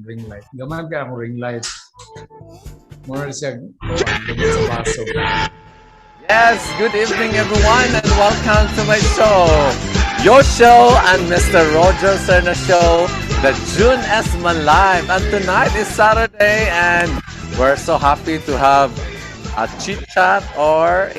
ring light. Gamay ka akong ring light. Mura siya, ganyan sa baso. Yes, good evening everyone and welcome to my show. Your show and Mr. Roger Serna show, the Jun Esma Live. And tonight is Saturday and we're so happy to have a chit chat or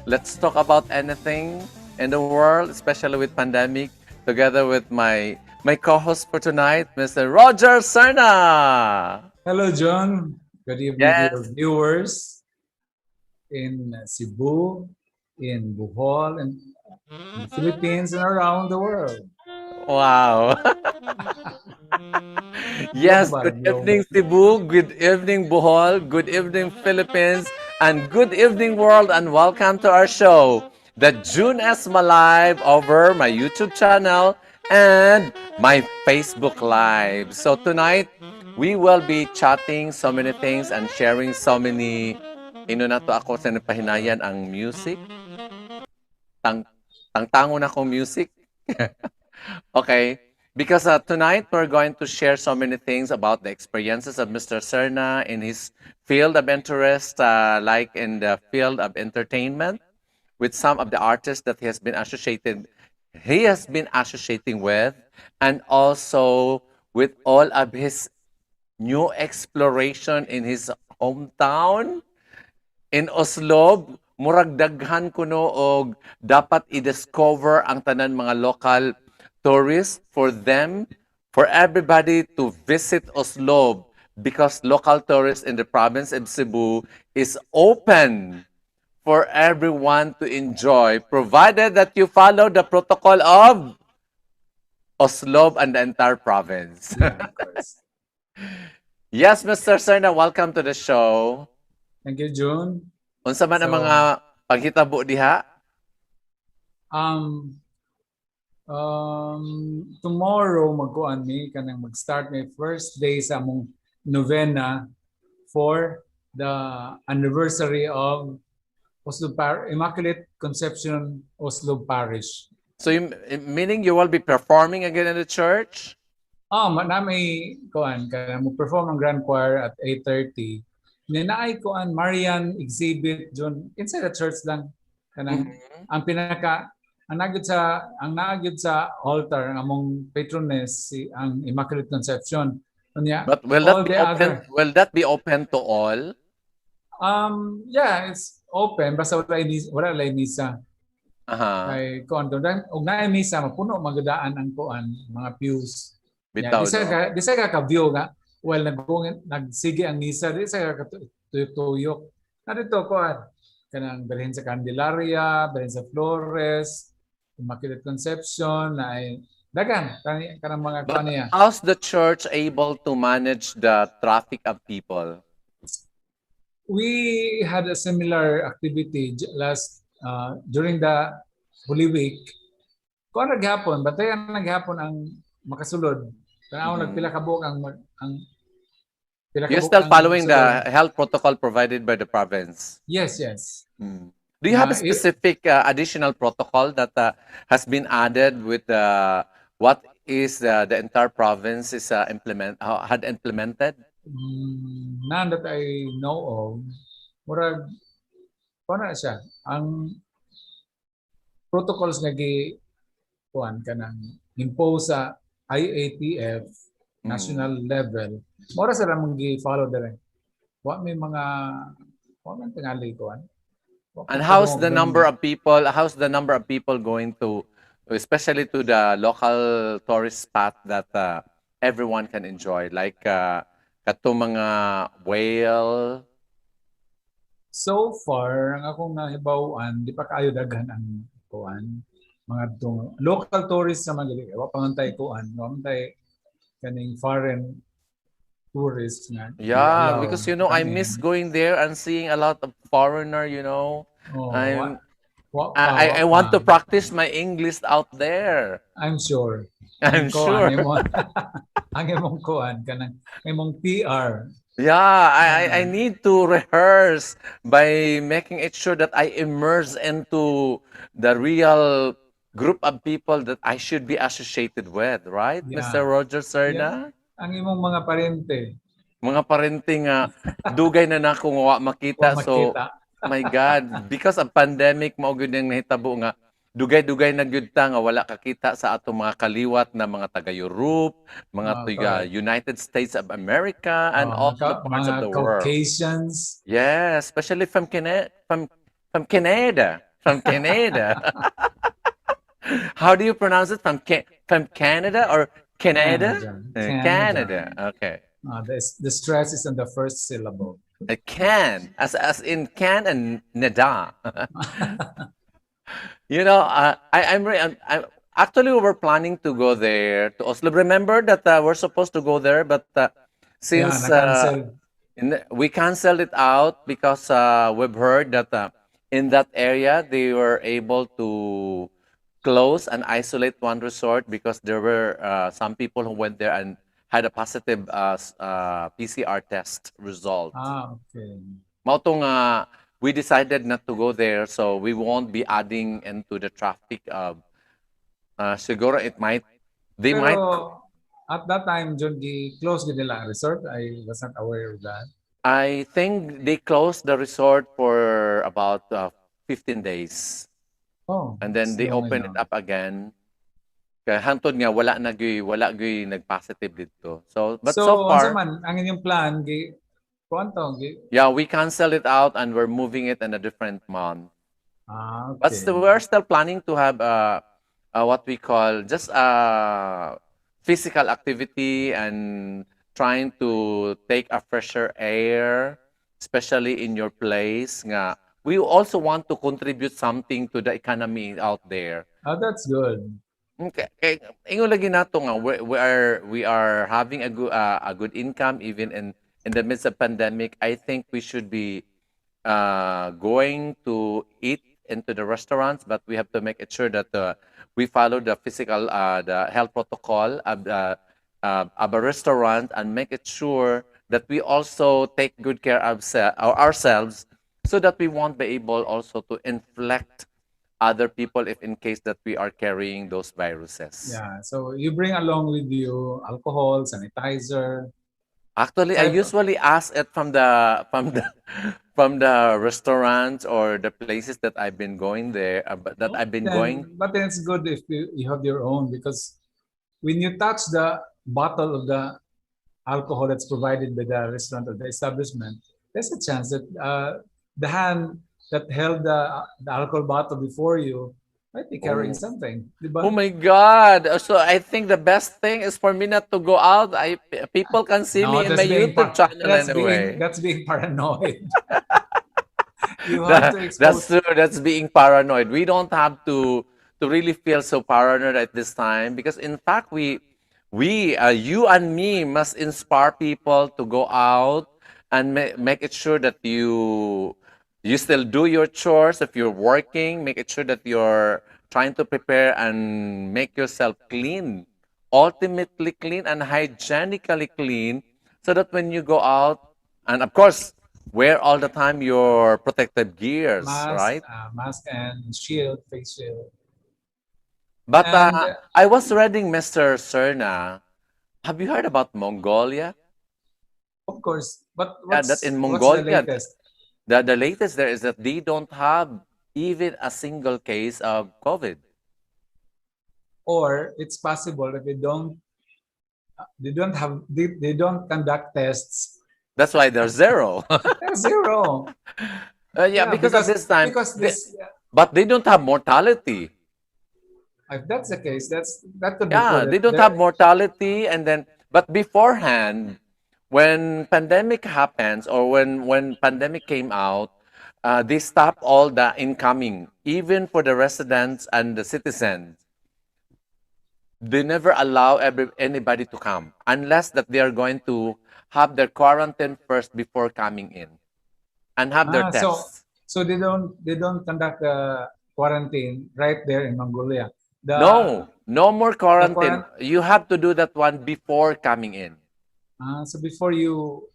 let's talk about anything in the world, especially with pandemic, together with my co-host for tonight, Mr. Roger Serna. Hello, John. Good evening to your Yes. viewers in Cebu, in Bohol, and in the Philippines, and around the world. Wow. Yung Yes, ba? good Yung... evening Cebu, good evening Bohol, good evening Philippines, and good evening world, and welcome to our show, the June Esma Live over my YouTube channel and my Facebook Live. So tonight, we will be chatting so many things and sharing so many, na to ako sa napahinayan ang music, tangtango na ko music. Okay, because tonight we're going to share so many things about the experiences of Mr. Serna in his field of interest, like in the field of entertainment, with some of the artists that he has been associating with, and also with all of his new exploration in his hometown in Oslo. Murag daghan kuno og dapat i-discover ang tanan mga local tourists for everybody to visit Oslo because local tourists in the province of Cebu is open for everyone to enjoy provided that you follow the protocol of Oslo and the entire province. Yeah, of course. Yes, Mr. Serna, welcome to the show. Thank you, June. Unsa man ang So, mga paghitabo diha? Um, tomorrow magkuan mi kanang mag-start my first day sa among novena for the anniversary of Immaculate Conception Oslo Parish. So meaning you will be performing again in the church? Na may kuan kanang mo perform ang grand choir at 8:30. Ninaay kuan Marian exhibit June inside the church lang kanang ang pinaka ang nagyud sa altar ang among patroness si ang Immaculate Conception. Unya, But will that be open to all? Yeah, it's open basta wala lay misa. Kay kuan dan og naay misa mapuno magadaan ang kuan mga pews. Bitaw, Di sa ka view nga well nagsige ang misa di sa ka tuyok. Nadito kuan kanang dalhin sa Candelaria, dalhin sa Flores, Immaculate Conception na ay dagan kanang mga kuan niya. How's the church able to manage the traffic of people? We had a similar activity last during the Holy Week. Kung naghapon, batayan naghapon ang makasulod. Tanaw nagpila ka buok ang You're still following the health protocol provided by the province? Yes. Do you have a specific additional protocol that has been added with what is the entire province is had implemented? None that I know of. Murag, na siya. Ang protocols nga kuan kanang impose sa IATF national level. Mura sila mong gi-follow dire. Wa may mga man tingali kuan. And how's the number of people going to, especially to the local tourist spot that everyone can enjoy, like kato mga whale? So far, ang akong nahibawan, di pa kaayo daghan ang kuan mga local tourists sa mga wa pa man tay kuan, wa man tay kaning foreign tourists nga. Yeah, because I miss going there and seeing a lot of foreigner, I want to practice my English out there. I'm sure. I'm sure. Ang imong kuan kanang imong PR. Yeah, I need to rehearse by making it sure that I immerse into the real group of people that I should be associated with, right, Yeah. Mr. Roger Serna? Ang imong mga parente, Mga parenting dugay na nako nga wa wa makita. So, makita. my God, because of pandemic mao gyud ang nahitabo nga dugay-dugay na gyud ta nga wala kakita sa atong mga kaliwat na mga taga Europe, mga taga Correct. United States of America, and all the parts Mga of the world. Caucasians. Yes, especially from Canada, from Canada. How do you pronounce it? From Canada or Canada? Canada. Canada. Canada. Okay. The stress is on the first syllable. A can, as in can and nada. You know, I'm actually we were planning to go there to Oslo. Remember that we're supposed to go there, but Yeah, since na-cancel. we canceled it out because we've heard that in that area they were able to close and isolate one resort because there were some people who went there and had a positive PCR test result. Okay. Mautong we decided not to go there, so we won't be adding into the traffic of siguro they might. Pero at that time, John, close din nila ang resort. I was not aware of that. I think they closed the resort for about 15 days. Oh, And then it's they long open it enough. up again. Kaya hantod nga wala gyud nag-positive dito. So but so So, unsa far, man ang inyong plan kuan to, yeah, we canceled it out and we're moving it in a different month. But okay. still, we're still planning to have what we call just physical activity and trying to take a fresher air, especially in your place. Nga, we also want to contribute something to the economy out there. That's good. Okay, ingon lagi nato nga we are having a good income even in the midst of pandemic. I think we should be going to eat into the restaurants, but we have to make it sure that we follow the physical, the health protocol of a restaurant and make it sure that we also take good care of ourselves so that we won't be able also to inflect other people if in case that we are carrying those viruses. Yeah. So you bring along with you alcohol, sanitizer. Actually, I Aside, usually ask it from the restaurants or the places that I've been going there, that I've been going. but then it's good if you have your own because when you touch the bottle of the alcohol that's provided by the restaurant or the establishment, there's a chance that the hand that held the alcohol bottle before you might be carrying Oh, something, oh diba? my God! So I think the best thing is for me not to go out. People can see No, me in my YouTube channel anyway. that's being paranoid. You have to That's expose. true. That's being paranoid. We don't have to really feel so paranoid at this time because in fact we you and me must inspire people to go out and make it sure that you still do your chores if you're working. Make it sure that you're trying to prepare and make yourself clean, ultimately clean and hygienically clean, so that when you go out, and of course wear all the time your protective gears, right? Mask and shield, face shield. But And I was reading Mr. Cerna. Have you heard about Mongolia? of course, but Yeah, that in what's the Mongolia, latest? the latest there is that they don't have even a single case of COVID. Or it's possible that they don't conduct tests. That's why they're zero. They're zero. Yeah, Yeah, because at this time, because this but they don't have mortality. if that's the case, that could be Yeah, true. they That don't have there, mortality, and then but beforehand, when pandemic happens or when pandemic came out, they stop all the incoming, even for the residents and the citizens. They never allow anybody to come unless that they are going to have their quarantine first before coming in and have their so tests. they don't conduct quarantine right there in Mongolia. The No, no more the quarantine. quarant You have to do that one before coming in. so before you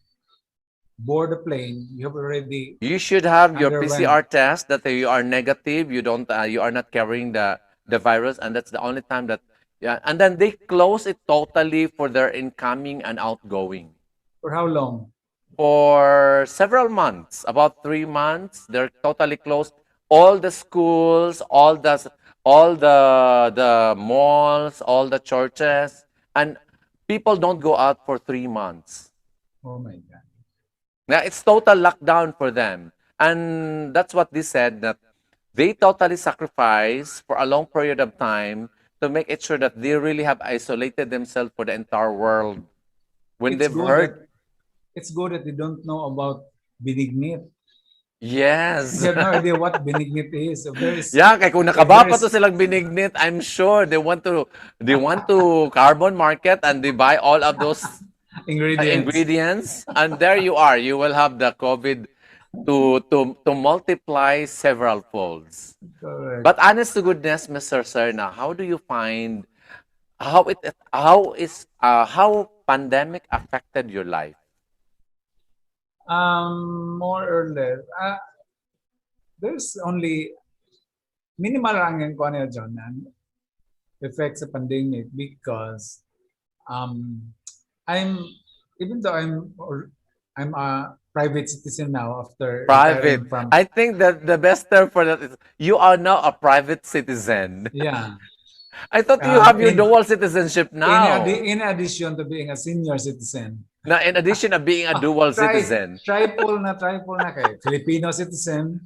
board the plane, you have already You should have your underwent. PCR test that you are negative. You don't. You are not carrying the virus, and that's the only time that Yeah, and then they close it totally for their incoming and outgoing. For how long? For several months, about 3 months, they're totally closed. All the schools, all the malls, all the churches, and people don't go out for 3 months. Oh my God. Now it's total lockdown for them, and that's what they said that they totally sacrifice for a long period of time to make it sure that they really have isolated themselves for the entire world. When It's they've good heard, that it's good that they don't know about benignit. yes. They have no idea what benignit is. Yeah, kaya kung If nakabapa to there's silang binignit, I'm sure they want to carbon market and they buy all of those ingredients. ingredients, and there you are. You will have the COVID to multiply several folds. Correct. But honest to goodness, Mr. Serna, how do you find how pandemic affected your life? More or less. There's only minimal lang yung kuha niya dyan ng effects sa pandemic because um, I'm even though I'm a private citizen now after Private. retiring from I think that the best term for that is you are now a private citizen. yeah I thought you um, have your in dual citizenship now. in addition to being a senior citizen. Now, in addition of being a Ah, dual citizen triple na kay Filipino citizen,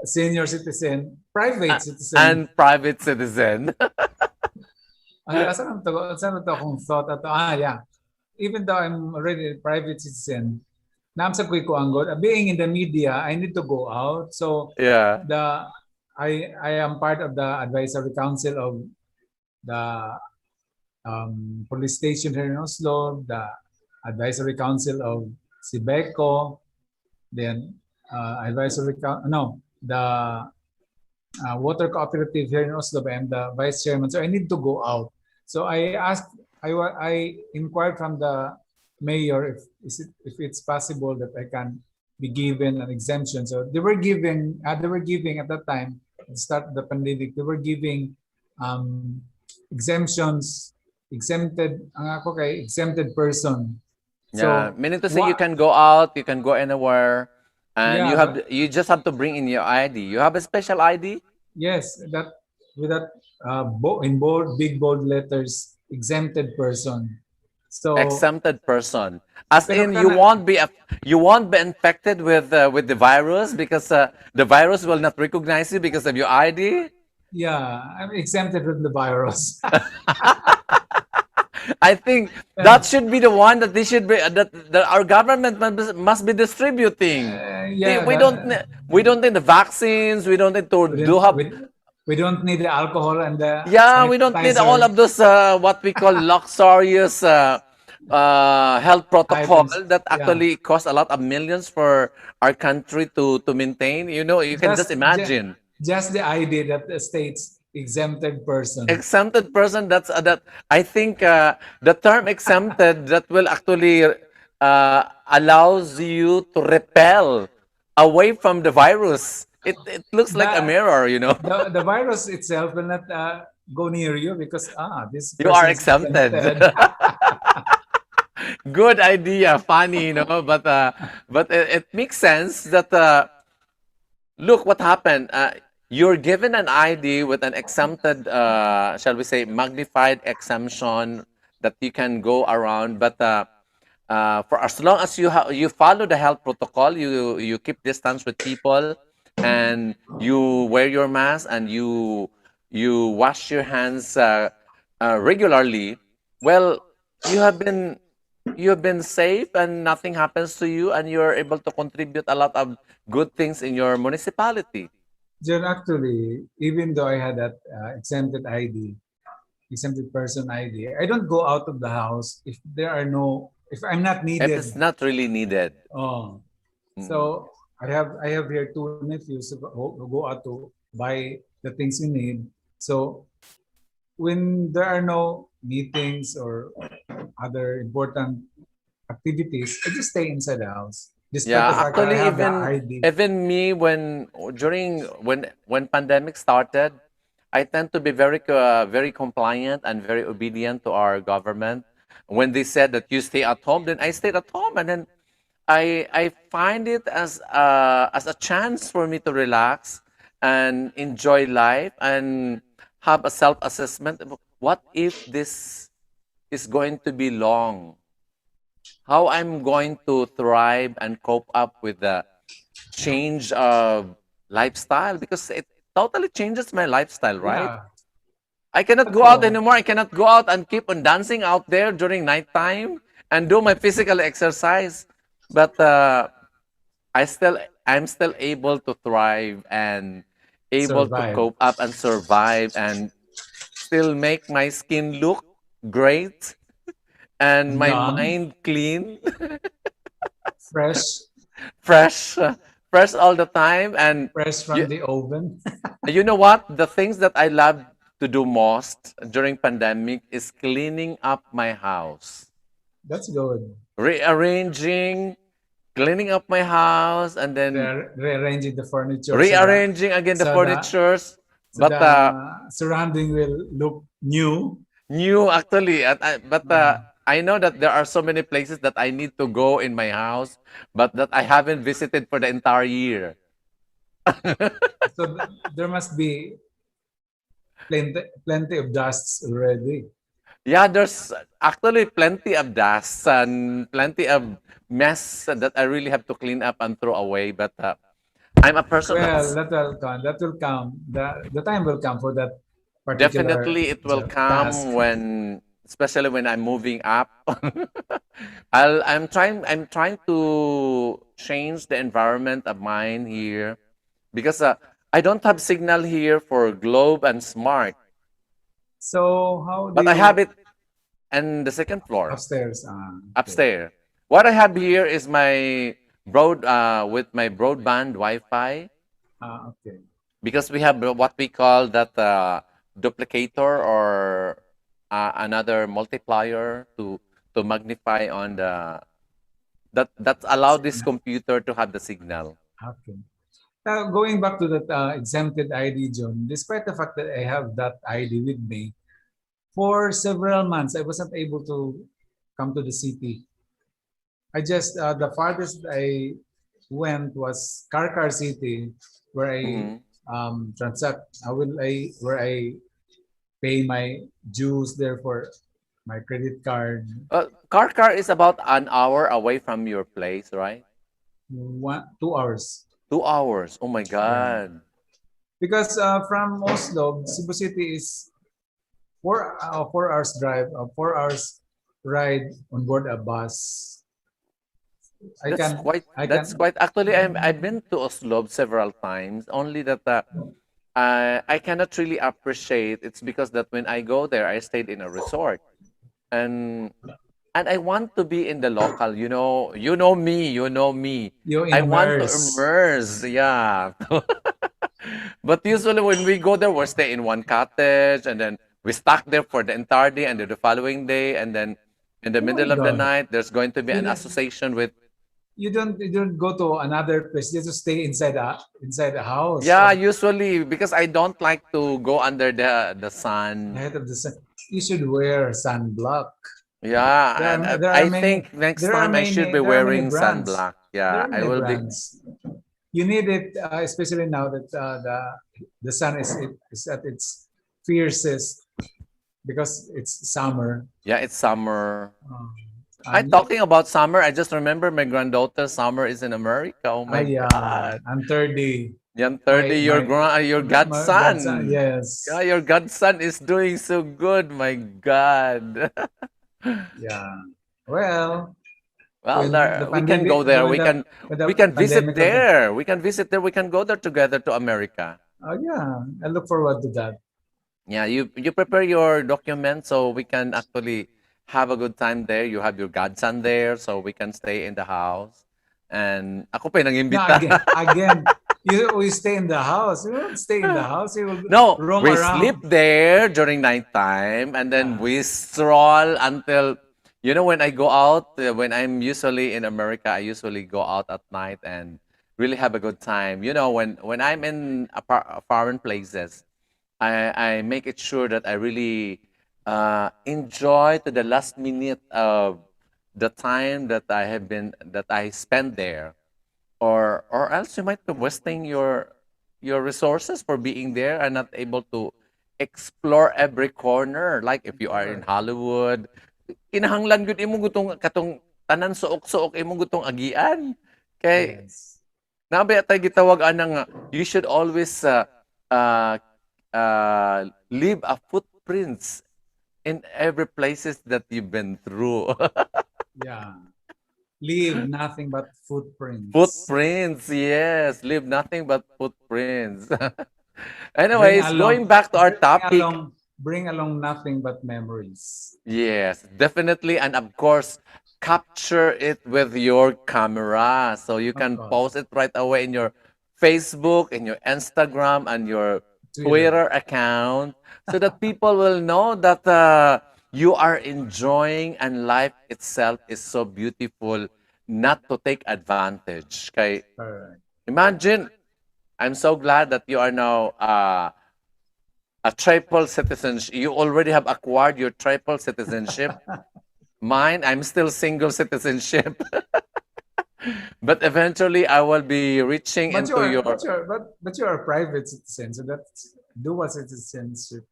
senior citizen, uh, private citizen. and private citizen. Ang saan to akong thought ato yeah. Even though I'm already a private citizen, naamsa ko'y kuanggod. Being in the media, I need to go out. So Yeah. the I am part of the advisory council of the police station here in Oslo, the advisory council of Sibeco, then advisory no, the water cooperative here in Oslo. I'm the vice chairman, so I need to go out. So I asked, I inquired from the mayor if it's possible that I can be given an exemption. So they were giving at that time, at the start of the pandemic, they were giving um, exemptions, exempted person. Yeah, So meaning to say you what? can go out, you can go anywhere, and Yeah, you just have to bring in your ID. You have a special ID? yes, that with that in bold, big bold letters, exempted person. So, Exempted person. As pero in kana, you won't be infected with the virus because the virus will not recognize you because of your ID. yeah, I'm exempted from the virus. I think that should be the one that they should be that our government must be distributing. Yeah, We don't need the vaccines. We don't need to we do didn't, have. we don't need the alcohol and the Yeah, we don't need all sanitizer of those what we call luxurious health protocol items. that Yeah, actually cost a lot of millions for our country to maintain. You know, you can just just imagine. just the ID that states exempted person. Exempted person, that I think the term exempted that will actually allows you to repel away from the virus. It looks like a The mirror, you know. the virus itself will not go near you because this You are person is exempted. exempted. Good idea, funny, you know, but it makes sense that look what happened. You're given an ID with an exempted, shall we say, magnified exemption that you can go around. But for as long as you follow the health protocol, you keep distance with people, and you wear your mask, and you wash your hands regularly. Well, you have been you have been safe and nothing happens to you, and you're able to contribute a lot of good things in your municipality. John, actually, even though I had that exempted ID, exempted person ID, I don't go out of the house if I'm not If needed. it's not really needed. Oh, Mm. so I have here two nephews who go out to buy the things we need. So when there are no meetings or other important activities, I just stay inside the house. Despite Yeah, the fact that I actually, have the ID. even me when during when pandemic started, I tend to be very compliant and very obedient to our government. When they said that you stay at home, then I stayed at home, and then I find it as a chance for me to relax and enjoy life and have a self assessment. What if this is going to be long? How I'm going to thrive and cope up with the change of lifestyle, because it totally changes my lifestyle, right? Yeah. I cannot go out Totoo. anymore. I cannot go out and keep on dancing out there during nighttime and do my physical exercise. But I'm still able to thrive and able to Survive. cope up and survive and still make my skin look great and my Young. mind clean, Fresh. fresh, fresh all the time. And Fresh you, from the oven. you know what? The things that I love to do most during pandemic is cleaning up my house, That's good. rearranging, cleaning up my house, and then They're rearranging the furniture rearranging again the so the furnitures. so But the surrounding will look new. new actually, but Uh, I know that there are so many places that I need to go in my house, but that I haven't visited for the entire year. so there must be plenty of dusts already. Yeah, there's actually plenty of dust and plenty of mess that I really have to clean up and throw away. But I'm a person Well, that's that will come. That will come. The time will come for that particular definitely it will task. come when, especially when I'm moving up. I'm trying to change the environment of mine here because I don't have signal here for Globe and Smart, So how do but I have you it on the second floor upstairs? Okay. upstairs. What I have here is my with my broadband Wi-Fi, Okay. because we have what we call that duplicator or another multiplier to magnify on the that allow this computer to have the signal. Okay. Going back to that exempted ID, John, despite the fact that I have that ID with me, for several months I wasn't able to come to the city. I just the farthest I went was Karkar City, where I Mhm. transact. I where I pay my dues there for my credit card. Car is about an hour away from your place, right? 2 hours. 2 hours. Oh my Yeah, God. because from Oslo, Cebu City is 4 hours drive, 4 hours ride on board a bus. I That's can quite. I That's can quite. Actually, I've been to Oslo several times. Only that I cannot really appreciate. It's because that when I go there, I stayed in a resort, and I want to be in the local. You know me. You know me. you I want to immerse. immerse. Yeah. But usually when we go there, we stay in one cottage, and then we stuck there for the entire day, and then the following day, and then in the Oh my middle of the God! night, there's going to be You an don't, association with. you don't go to another place. You just stay inside the house Yeah, of usually because I don't like to go under the the sun. head of the sun. You should wear sunblock. Yeah, and I think next time I should be there are many wearing brands. sunblock. There Yeah, are I many will be. brands. You need it, especially now that the sun is at its fiercest because it's summer. Yeah, it's summer. Um, I and talking about summer. I just remember my granddaughter's summer is in America. Oh my yeah, God. on 30, Yan 30, your my godson, godson. Yeah, yes, your godson is doing so good. My God. yeah. Well, Well, when the there, we can go pandemic, there. when the We can visit pandemic will be, there. We can visit there. We can go there together to America. oh yeah, I look forward to that. Yeah, you prepare your document so we can actually have a good time there. You have your godson there so we can stay in the house. And ako pa yung No, nangimbita. again, you will stay in the house. You won't stay in the house. You will No, roam we sleep around. there during nighttime and then Yeah. we stroll until, when I go out, when I'm usually in America, I usually go out at night and really have a good time. When I'm in foreign places, I make it sure that I really enjoy to the last minute of the time that I spend there, or else you might be wasting your resources for being there and not able to explore every corner. Like if you are in Correct. Hollywood, kinahanglan gud imo gutong katong tanan suok-suok imo gutong agian. Kay Yes. nabi atay gitawag anang you should always uh, leave a footprints in every places that you've been through. Yeah. Leave nothing but footprints. Footprints, yes. Leave nothing but footprints. Bring Anyways, going along back to our bring topic, along bring along nothing but memories. yes, definitely. And of course, capture it with your camera. So you Of can course. post it right away in your Facebook, in your Instagram, and your Twitter. Twitter account so that people will know that you are enjoying and life itself is so beautiful not to take advantage. Kay, Correct. imagine, I'm so glad that you are now a triple citizenship. You already have acquired your triple citizenship. Mine, I'm still single citizenship. But eventually, I will be reaching But you into are your. but you are a private citizen, so that's dual citizenship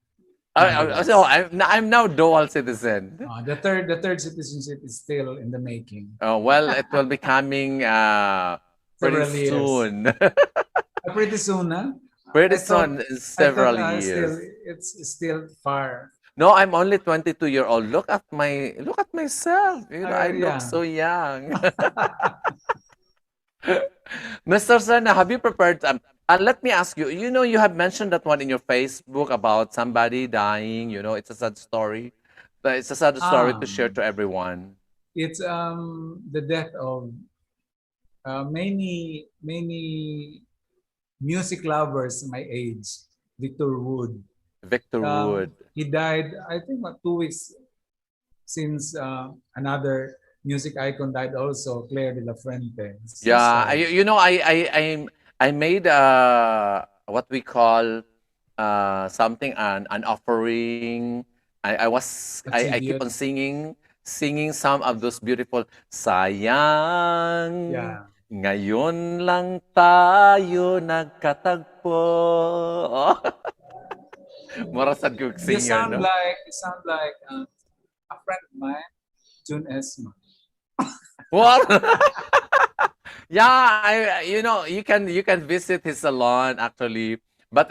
nowadays. So I'm now dual citizen. The third citizenship is still in the making. Well, it will be coming pretty Several years. soon. Pretty soon, huh? Pretty I thought soon, in I thought several still years. it's still far. No, I'm only 22-year-old. Look at myself. You know, I look Yeah. so young. Mr. Serna, have you prepared? Let me ask you. You know, you have mentioned that one in your Facebook about somebody dying. You know, it's a sad story. But it's a sad story to share Um, to everyone. it's the death of many music lovers my age. Victor Wood. Victor Wood. He died, I think, 2 weeks since another music icon died also, Claire de la Fuente. It's so Yeah, sad. you know, I made what we call something an offering. A I keep on tribute. singing some of those beautiful sayang Yeah. ngayon lang tayo nagkatagpo. Oh, marasad ko singer, no? You sound like a friend of mine, Jun Esma. What? Yeah, you know you can visit his salon actually, but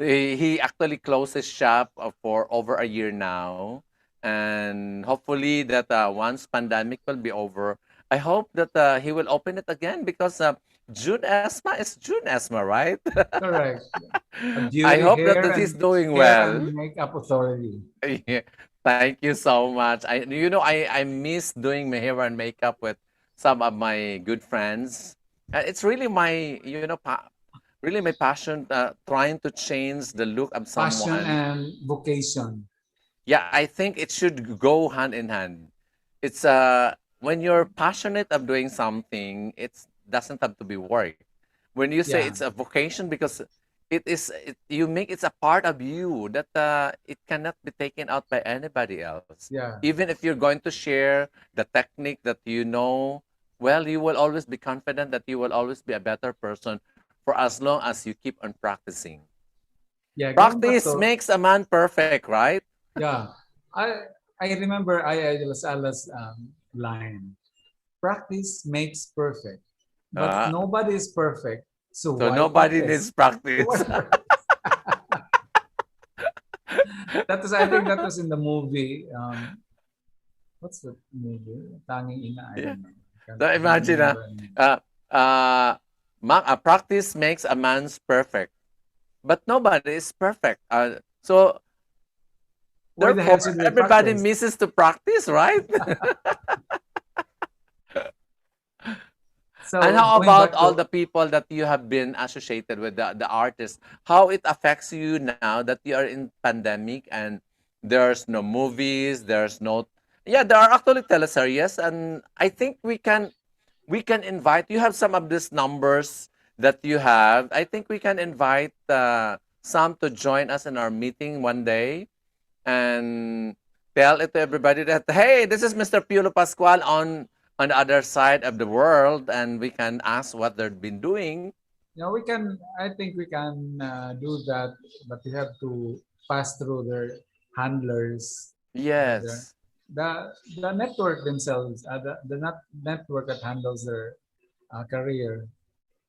he actually closed his shop for over a year now, and hopefully that once pandemic will be over, I hope that he will open it again because June Esma is June Esma, right? Correct. A I beauty hope that he's doing hair well. and makeup authority. Yeah. Thank you so much. I miss doing my hair and makeup with some of my good friends. It's really my, really my passion trying to change the look of Passion someone. and vocation. Yeah, I think it should go hand in hand. It's when you're passionate of doing something, it doesn't have to be work. When you say Yeah. it's a vocation because you make it's a part of you that it cannot be taken out by anybody else. Yeah. Even if you're going to share the technique that you know, well, you will always be confident that you will always be a better person for as long as you keep on practicing. Yeah. Going back Practice to makes a man perfect, right? yeah. I remember I de las Alas line. Practice makes perfect. But Uh, nobody is perfect. So so why nobody practice? needs So why practice. practice? I think that was in the movie. What's the movie? Tanging Ina, I Yeah. don't know. So I can't imagine, remember anymore. uh, practice makes a man's perfect, but nobody is perfect. So Why the therefore, hell should we everybody practice? misses to practice, right? And So how going about back all to the people that you have been associated with, the artists? How it affects you now that you are in pandemic and there's no movies, there's no, yeah, there are actually teleseries, and I think we can invite. You have some of these numbers that you have. I think we can invite some to join us in our meeting one day and tell it to everybody that, hey, this is Mr. Piolo Pascual on the other side of the world, and we can ask what they've been doing. Yeah, we can. I think we can do that, but we have to pass through their handlers. The Yes. the network themselves, the network that handles their career.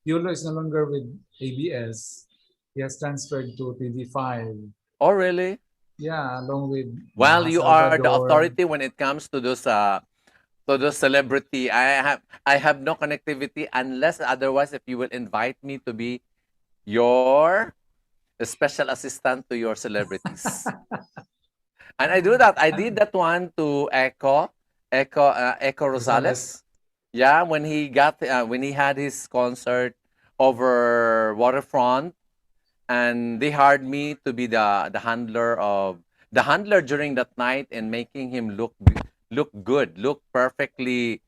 Yulo is no longer with ABS. He has transferred to TV5. Oh, really? Yeah, along with Well, Maha you are the Salvador. authority when it comes to those celebrity. I have no connectivity unless otherwise if you will invite me to be your special assistant to your celebrities. And I do that. I did that one to Echo Rosales. Rosales. Yeah, when he had his concert over waterfront, and they hired me to be the handler during that night and making him look good, look perfectly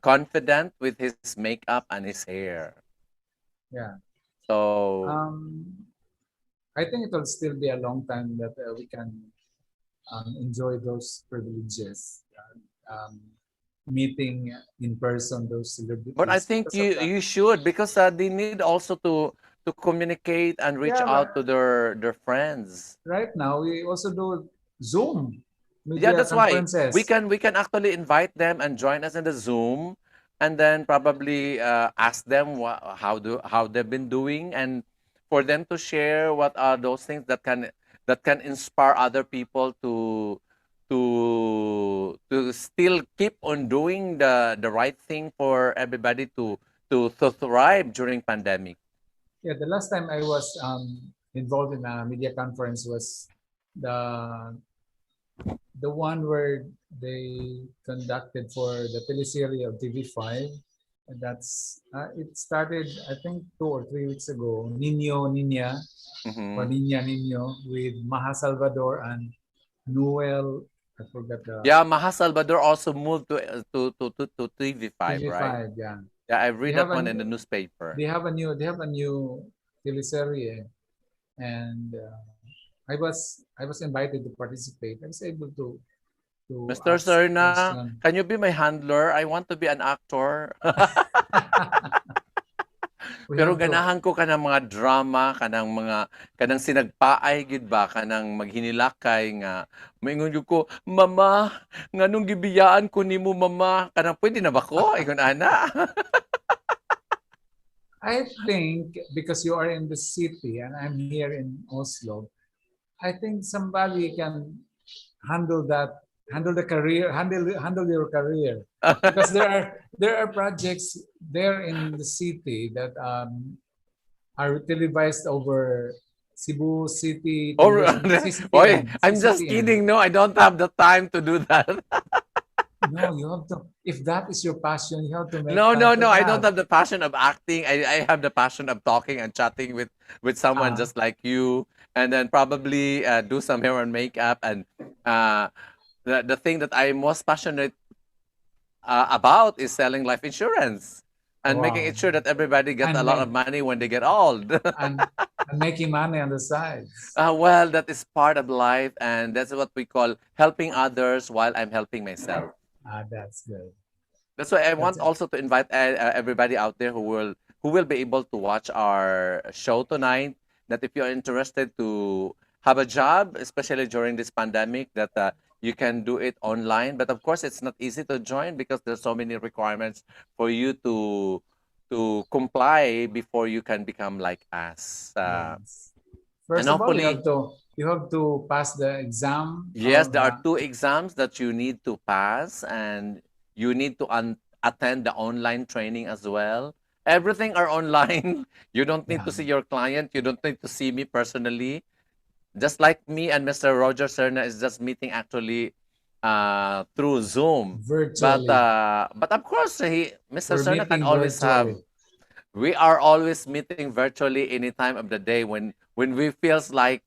confident with his makeup and his hair. Yeah. So Um, I think it will still be a long time that we can enjoy those privileges, meeting in person those but I celebrities think because of that. you should, because they need also to communicate and reach Yeah, out but to their friends. right now we also do Zoom Yeah, media that's why conferences. we can actually invite them and join us in the Zoom, and then probably ask them how they've been doing, and for them to share what are those things that can inspire other people to still keep on doing the right thing for everybody to thrive during pandemic. Yeah, the last time I was involved in a media conference was the the one where they conducted for the teleserie of TV5. And that's it started I think 2 or 3 weeks ago. Nino Nina or Hmm. Nina Nino with Maha Salvador and Noel. I forgot the Yeah, Maha Salvador also moved to TV5, right? TV5. Yeah, Yeah, I they read have that a one in the newspaper. they have a new teleserie, and I was invited to participate. I was able to Mr. ask Serna, question. can you be my handler? I want to be an actor. We Pero have to. ganahan ko kanang mga drama, kanang sinagpaay gid ba, kanang maghinilakay nga moingon jud ko, "Mama, nganong gibiyaan ko nimo mama?" Kanang pwede na ba ko? Ingon ana. I think because you are in the city and I'm here in Oslo, I think somebody can handle that, handle the career, handle your career, because there are projects there in the city that are televised over Cebu City Or Television, oy, CCTN, I'm just CCTN. kidding. No, I don't have the time to do that. No, you have to. If that is your passion, you have to make No, time no, for no. I don't that. have the passion of acting. I have the passion of talking and chatting with someone Ah, just like you, and then probably do some hair and makeup. And uh, the thing that I'm most passionate about is selling life insurance and making wow. it sure that everybody gets a And lot of make money when they get old. and, and making money on the sides. Well, that is part of life, and that's what we call helping others while I'm helping myself. Ah, that's good. That's why I That's want also to invite everybody out there who will be able to watch our show tonight. That if you're interested to have a job, especially during this pandemic, that you can do it online. But of course, it's not easy to join because there's so many requirements for you to comply before you can become like us. yes. And First of all, hopefully, you have to pass the exam yes, of there are two exams that you need to pass, and you need to attend the online training as well. Everything are online. You don't need yeah, to see your client. You don't need to see me personally. Just like me and Mr. Roger Serna is just meeting actually through Zoom. virtually. But of course, Mr. We're Serna can meeting always have. virtually. We are always meeting virtually any time of the day when we feels like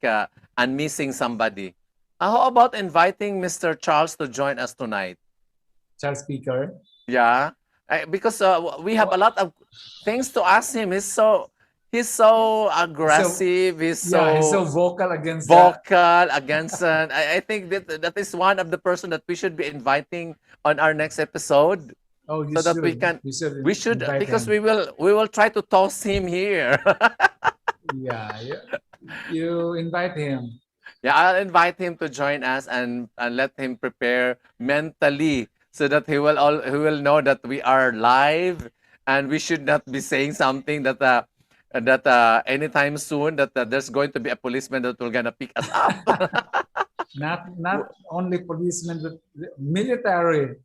I'm missing somebody. How about inviting Mr. Charles to join us tonight? Charles Speaker. Yeah, because we have a What? lot of things to ask him. He's so He's so So aggressive. He's yeah, he's so so vocal against the. vocal against. I think that is one of the person that we should be inviting on our next episode, Oh, so that we can you should we should invite because him. we will try to toss him here. Yeah, you invite him. Yeah, I'll invite him to join us and let him prepare mentally so that he will know that we are live and we should not be saying something that anytime soon that there's going to be a policeman that will gonna pick us up. Not only policemen, but military.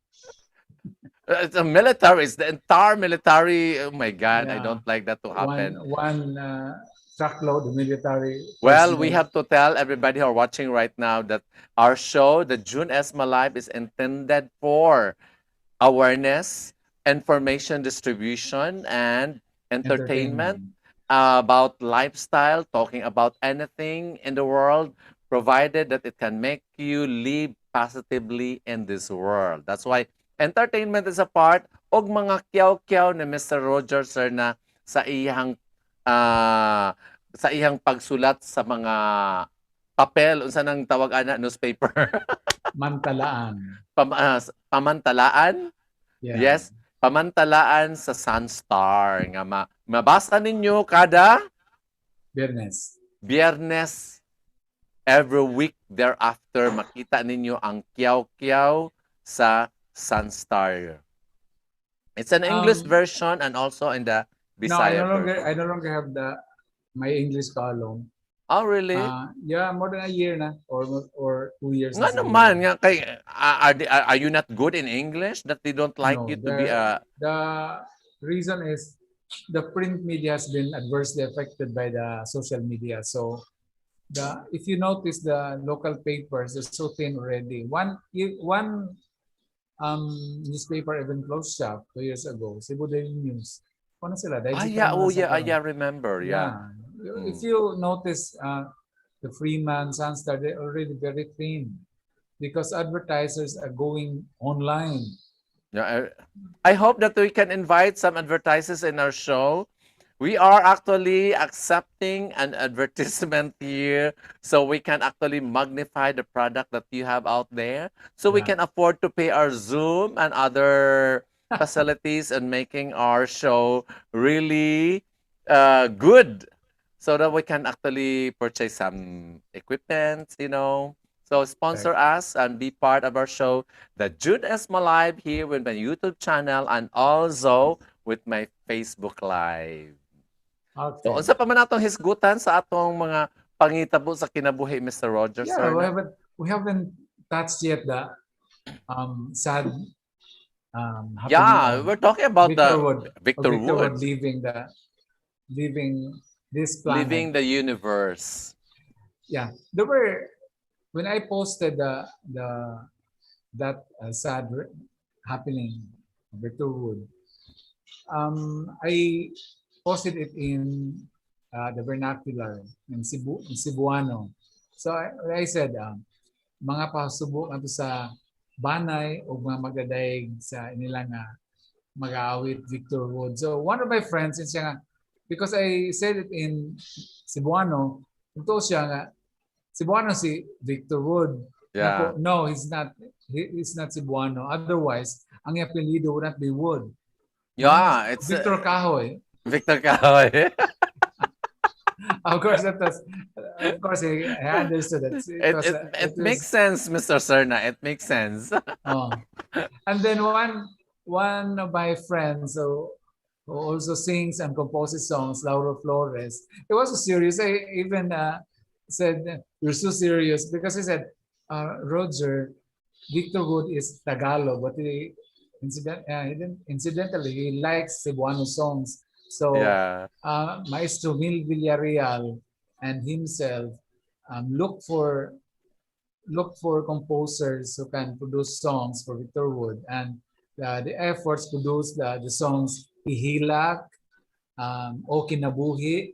It's a military. It's the entire military. Oh my God, I Yeah, don't like that to happen. one truckload of military Well, we personnel. have to tell everybody who are watching right now that our show, the June Esma Live, is intended for awareness, information distribution, and entertainment Entertainment. about lifestyle, talking about anything in the world, provided that it can make you live positively in this world. That's why entertainment is a part og mga kiyaw-kiyaw ni Mr. Roger Sir na sa iyang ah, sa iyang pagsulat sa mga papel unsa nang tawag ana newspaper. Mantalaan. Pamantalaan. Yeah. Yes, pamantalaan sa Sunstar nga mabasa ninyo kada Biyernes. Biyernes every week thereafter makita ninyo ang kiyaw-kiyaw sa Sunstar. It's an English Um, version and also in the no, I Bisaya no longer version. I no longer have the my English column. Oh, really? Yeah, more than a year na or 2 years na Nga siguro. naman, nga kay, are you not good in English that they don't like No, you to be a... the reason is the print media has been adversely affected by the social media. So the if you notice the local papers, they're so thin already. One newspaper even closed shop 2 years ago. Cebu Daily News. Ano sila? Ah, Digital yeah, na oh sa yeah, karon. I remember, yeah. Yeah. If Mm. you notice the Freeman, Sunstar, they're already very thin because advertisers are going online. Yeah, I hope that we can invite some advertisers in our show. We are actually accepting an advertisement here so we can actually magnify the product that you have out there. So we Yeah. can afford to pay our Zoom and other facilities and making our show really good so that we can actually purchase some equipment, you know. So Right. sponsor us and be part of our show, the Jun Esma Live here with my YouTube channel and also with my Facebook Live. So, Okay. unsa pa man atong hisgutan sa atong mga pangitabo sa kinabuhi, Mr. Roger, Yeah, sir na? we haven't touched yet the sad happening Yeah, of we're talking about Victor the Wood Victor Victor Wood Wood leaving this planet. leaving the universe. Yeah, there were when I posted the that sad happening of Victor Wood. I posted it in the vernacular in Cebuano. So I said, mga pasubok ato sa banay o mga magdadayeg sa inilang mag-aawit Victor Wood. So one of my friends, since siya nga, because I said it in Cebuano, ito siya nga, Cebuano si Victor Wood. Yeah. No, he's not. He's not Cebuano. Otherwise, ang apelido would not be Wood. Yeah, it's Victor Kahoy. Victor Kahoy. Of course, of course, I understood that. It makes sense, Mr. Serna. It makes sense. Oh. And then one of my friends who also sings and composes songs, Lauro Flores, it was so serious. I even said, "You're so serious," because he said, Roger, Victor Wood is Tagalog, but incidentally, he likes Cebuano songs. So, Yeah. Maestro Mil Villarreal and himself look for composers who can produce songs for Victor Wood, and the efforts produce the songs Ihilak, O Kinabuhi.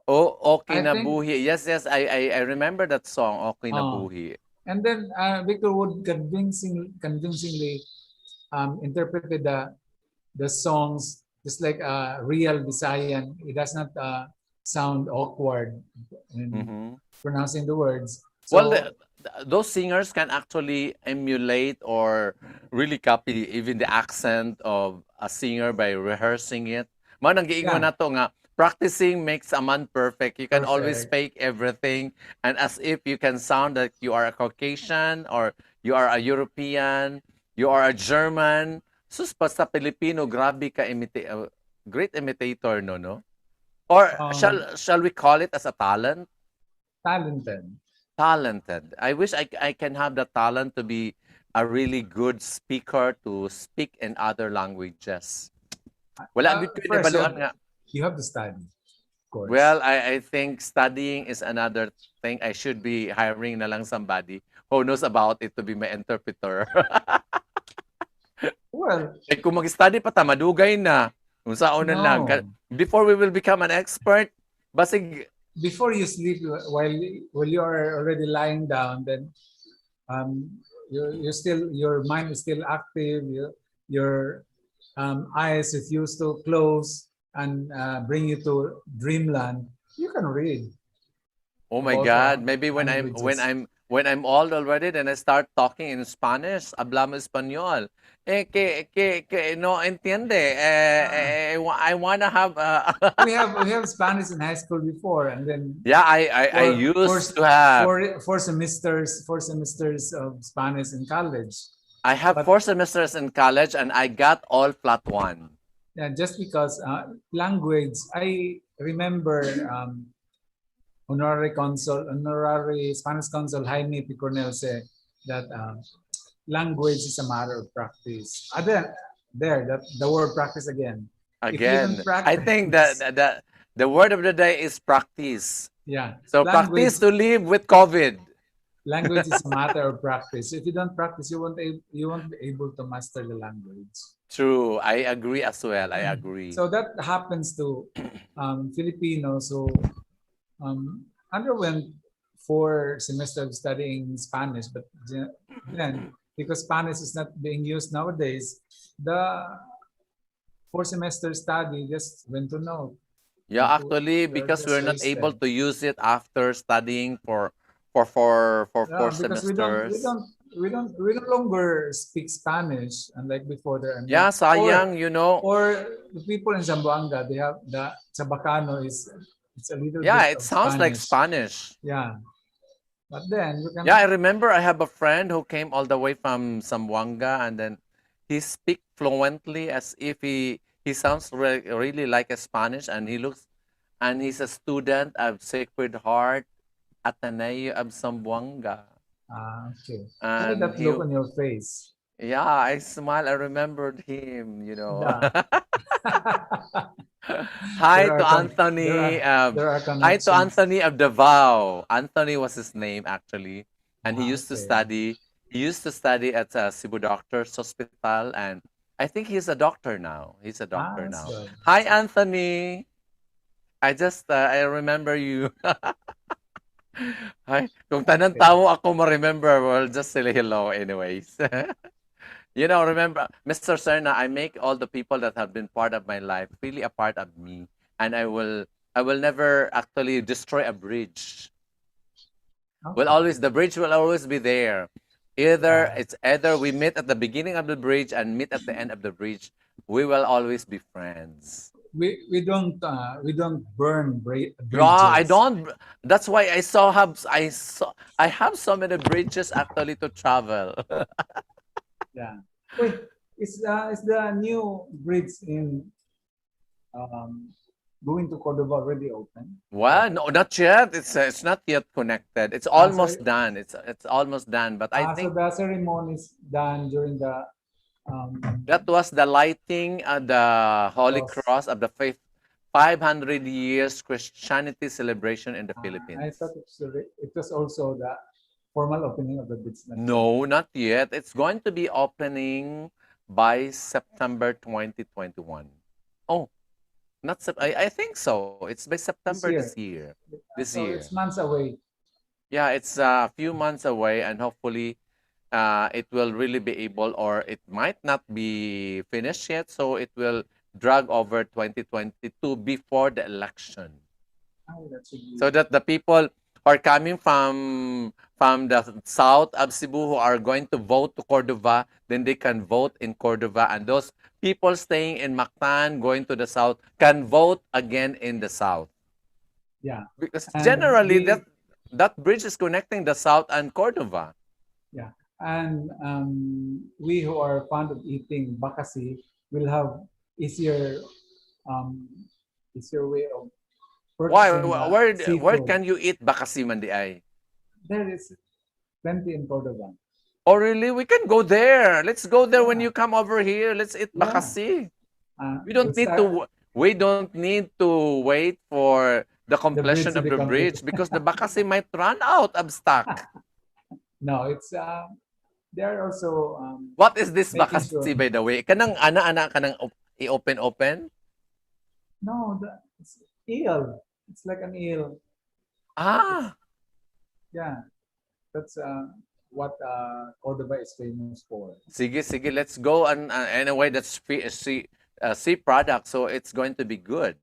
Okay I na think, buhi. Yes, yes, I remember that song, Okay na buhi. and then Victor Wood convincingly interpreted the songs just like a real Visayan. It does not sound awkward in Mm-hmm. pronouncing the words. Well, So those singers can actually emulate or really copy even the accent of a singer by rehearsing it. Mao nang giingon yeah, nato nga practicing makes a man perfect. You can always perfect. fake everything and as if you can sound like you are a Caucasian or you are a European, you are a German. Sus pa sa Pilipino, grabe ka great imitator no? Or Um, shall we call it as a talent? Talented. Talented. I wish I can have the talent to be a really good speaker to speak in other languages. Wala gid ko First, nabaluan nga. you have to study, of course. Well, I think studying is another thing. I should be hiring na lang somebody who knows about it to be my interpreter. Well, Eh kung mag-study pa ta, madugay na. Kung saan na lang. no. Before we will become an expert, basig, Before you sleep, while you are already lying down, then um, you still your mind is still active. Your eyes refuse to close and bring you to dreamland. You can read oh my about God, maybe languages. when I'm old already, then I start talking in Spanish, hablamos español. Que no entiende. Ah, I wanna have we have Spanish in high school before, and then yeah, I for used to have. four semesters of Spanish in college. I have But 4 semesters in college and I got all flat one. yeah, just because language, I remember honorary Spanish consul Jaime P. Cornell said that language is a matter of practice. That the word practice again. If you don't Again, I think that practice, the word of the day is practice. yeah, So language practice to live with COVID. language is a matter of practice. If you don't practice, you won't be able to master the language. True, I agree as well. I agree. So that happens to Filipinos who underwent 4 semesters of studying Spanish, but then because Spanish is not being used nowadays, the 4 semester study just went to no. Yeah, actually, They're because just we're not able wasted. to use it after studying for Yeah, four because we don't we semesters. don't we don't we no longer speak Spanish, unlike before. There are Yeah, no sayang, you know. or the people in Zamboanga, they have the Chabacano is it's a little Yeah, bit it of sounds like Spanish. Spanish. Yeah, but then you Yeah, I can. remember I have a friend who came all the way from Zamboanga and then he speak fluently as if he sounds really like a Spanish and he looks and he's a student of Sacred Heart Ateneo of Zamboanga. Okay. Why And that he look on your face? yeah, I smile. I remembered him. Yeah. Hi there to are there Anthony. are there are Hi to connections. Anthony of Davao. Anthony was his name actually, and Okay. He used to study at Cebu Doctors Hospital, and I think he's a doctor now. He's a doctor That's now. good. Hi, That's good. Anthony. I remember you. Hi. Kung tanan Okay. tao ako ma-remember, well, just say hello anyways. Remember, Mr. Serna, I make all the people that have been part of my life really a part of me. And I will never actually destroy a bridge. Okay. The bridge will always be there. Yeah. It's either we meet at the beginning of the bridge and meet at the end of the bridge. We will always be friends. We don't burn Yeah, I bridges. don't. That's why I have so many bridges actually to travel. Yeah. Wait, is the new bridge in um going to Cordova already open? Well, no, not yet. It's not yet connected. It's Ah, so almost done. It's almost done. But I so think the ceremony is done during the that was the lighting of the Holy cross. Cross of the 500 years Christianity celebration in the I Philippines. thought it was also the formal opening of the bridge, not yet. No, not yet. It's going to be opening by September 2021. Oh, not I think so. It's by September This this year. year. This So year. it's months away. Yeah, it's a few months away, and hopefully, it will really be able, or it might not be finished yet. So it will drag over 2022 before the election, Oh, that should so be. that the people who are coming from the south of Cebu who are going to vote to Cordova, then they can vote in Cordova, and those people staying in Mactan going to the south can vote again in the south, Yeah. because And generally we, that bridge is connecting the south and Cordova. yeah. And we who are fond of eating bakasi will have easier, um, easier way of Why? purchasing the Where seafood. can you eat bakasiman di ay? There is plenty in Cordova. Oh, really? We can go there. Let's go there when Yeah. you come over here. Let's eat Yeah. bakasi. We'll start We don't need to wait for the the bridge completion to of be the completed. bridge because the bakasi might run out of stock. No, it's they are also What is this making bakasi, sure. by the way? Kanang ana-ana kanang i-open-open? No, it's eel. It's like an eel. It's Ah, yeah. That's Cordoba is famous for. sige, sige. Let's go. And anyway, that's sea product, so it's going to be good.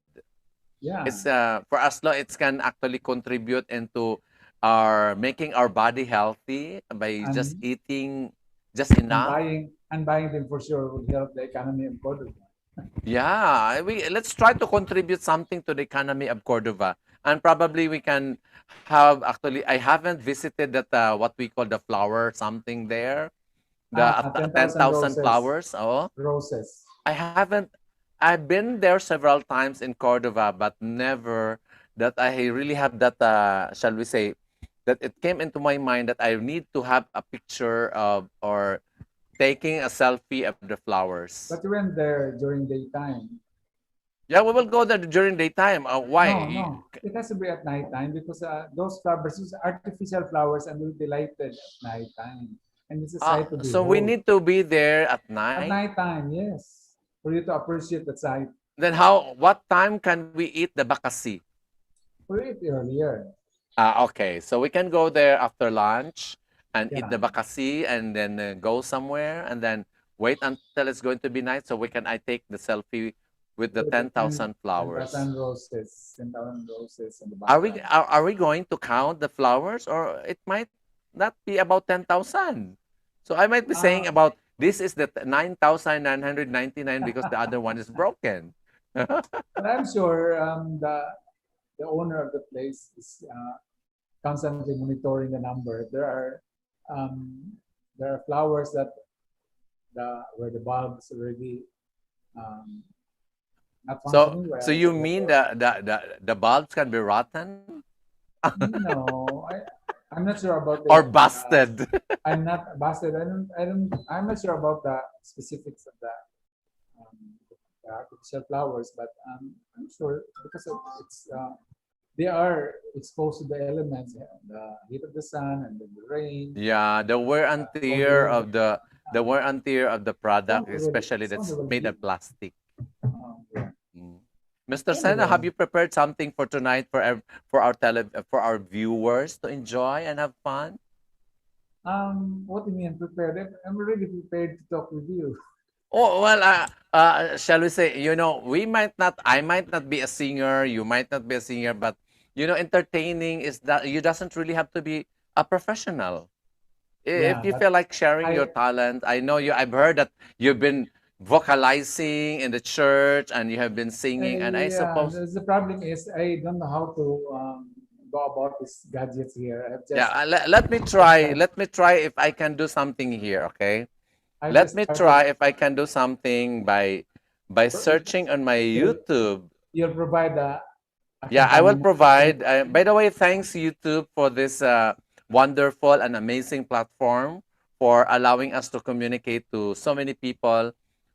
Yeah, It's for us long it can actually contribute into our making our body healthy by just and eating just enough. buying them for sure would help the economy of Cordoba. Yeah, we let's try to contribute something to the economy of Cordova, and probably we can have actually. I haven't visited that what we call the flower something there, the 10,000 10,000 roses. flowers. Oh, Roses. I haven't. I've been there several times in Cordova, but never that I really have that. Shall we say that it came into my mind that I need to have a picture of or taking a selfie of the flowers. But you went there during daytime. Yeah, we will go there during daytime. No, Why? no. It has to be at nighttime because those flowers, those artificial flowers, and will be lighted at nighttime. And it's a sight to So we behold. need to be there at At night. nighttime, yes. For you to appreciate the sight. Then how? What time can we eat the bakasi? For it earlier. Okay, so we can go there after lunch and eat Yeah. the bakasi and then go somewhere and then wait until it's going to be night so I take the selfie with the With the 10,000 flowers. 10,000 roses, 10,000 roses in the Are we background. are we going to count the flowers or it might not be about 10,000? So I might be saying Uh, about this is the 9,999 because the other one is broken. but I'm sure the owner of the place is constantly monitoring the number. Um, there are flowers that where the bulbs already um, not functioning So well, you and mean therefore the bulbs can be rotten no, I'm not sure about or it. busted? I'm not busted. I'm not sure about the specifics of the artificial flowers, but I'm sure because of they are exposed to the elements, the heat of the sun and then the rain, Yeah, the wear and cold tear wind. of the wear and tear of the product, especially Soon they that's will made heal. of plastic. Yeah. Mm. Mr. Sena, have Anyway, you prepared something for tonight for our for our viewers to enjoy and have fun? what do you mean prepared? I'm already prepared to talk with you. Oh, well, shall we say, we might not, I might not be a singer, you might not be a singer, but, entertaining is that you doesn't really have to be a professional. If Yeah, you but feel like sharing your I talent, I know I've heard that you've been vocalizing in the church and you have been singing, and I yeah, suppose, the problem is I don't know how to go about these gadgets here. yeah, Start, let me try if I can do something here, okay? I've Let just me started. try if I can do something by searching on my You'll YouTube. you'll provide the Yeah, I will accompaniment music. provide. By the way, thanks YouTube for this wonderful and amazing platform for allowing us to communicate to so many people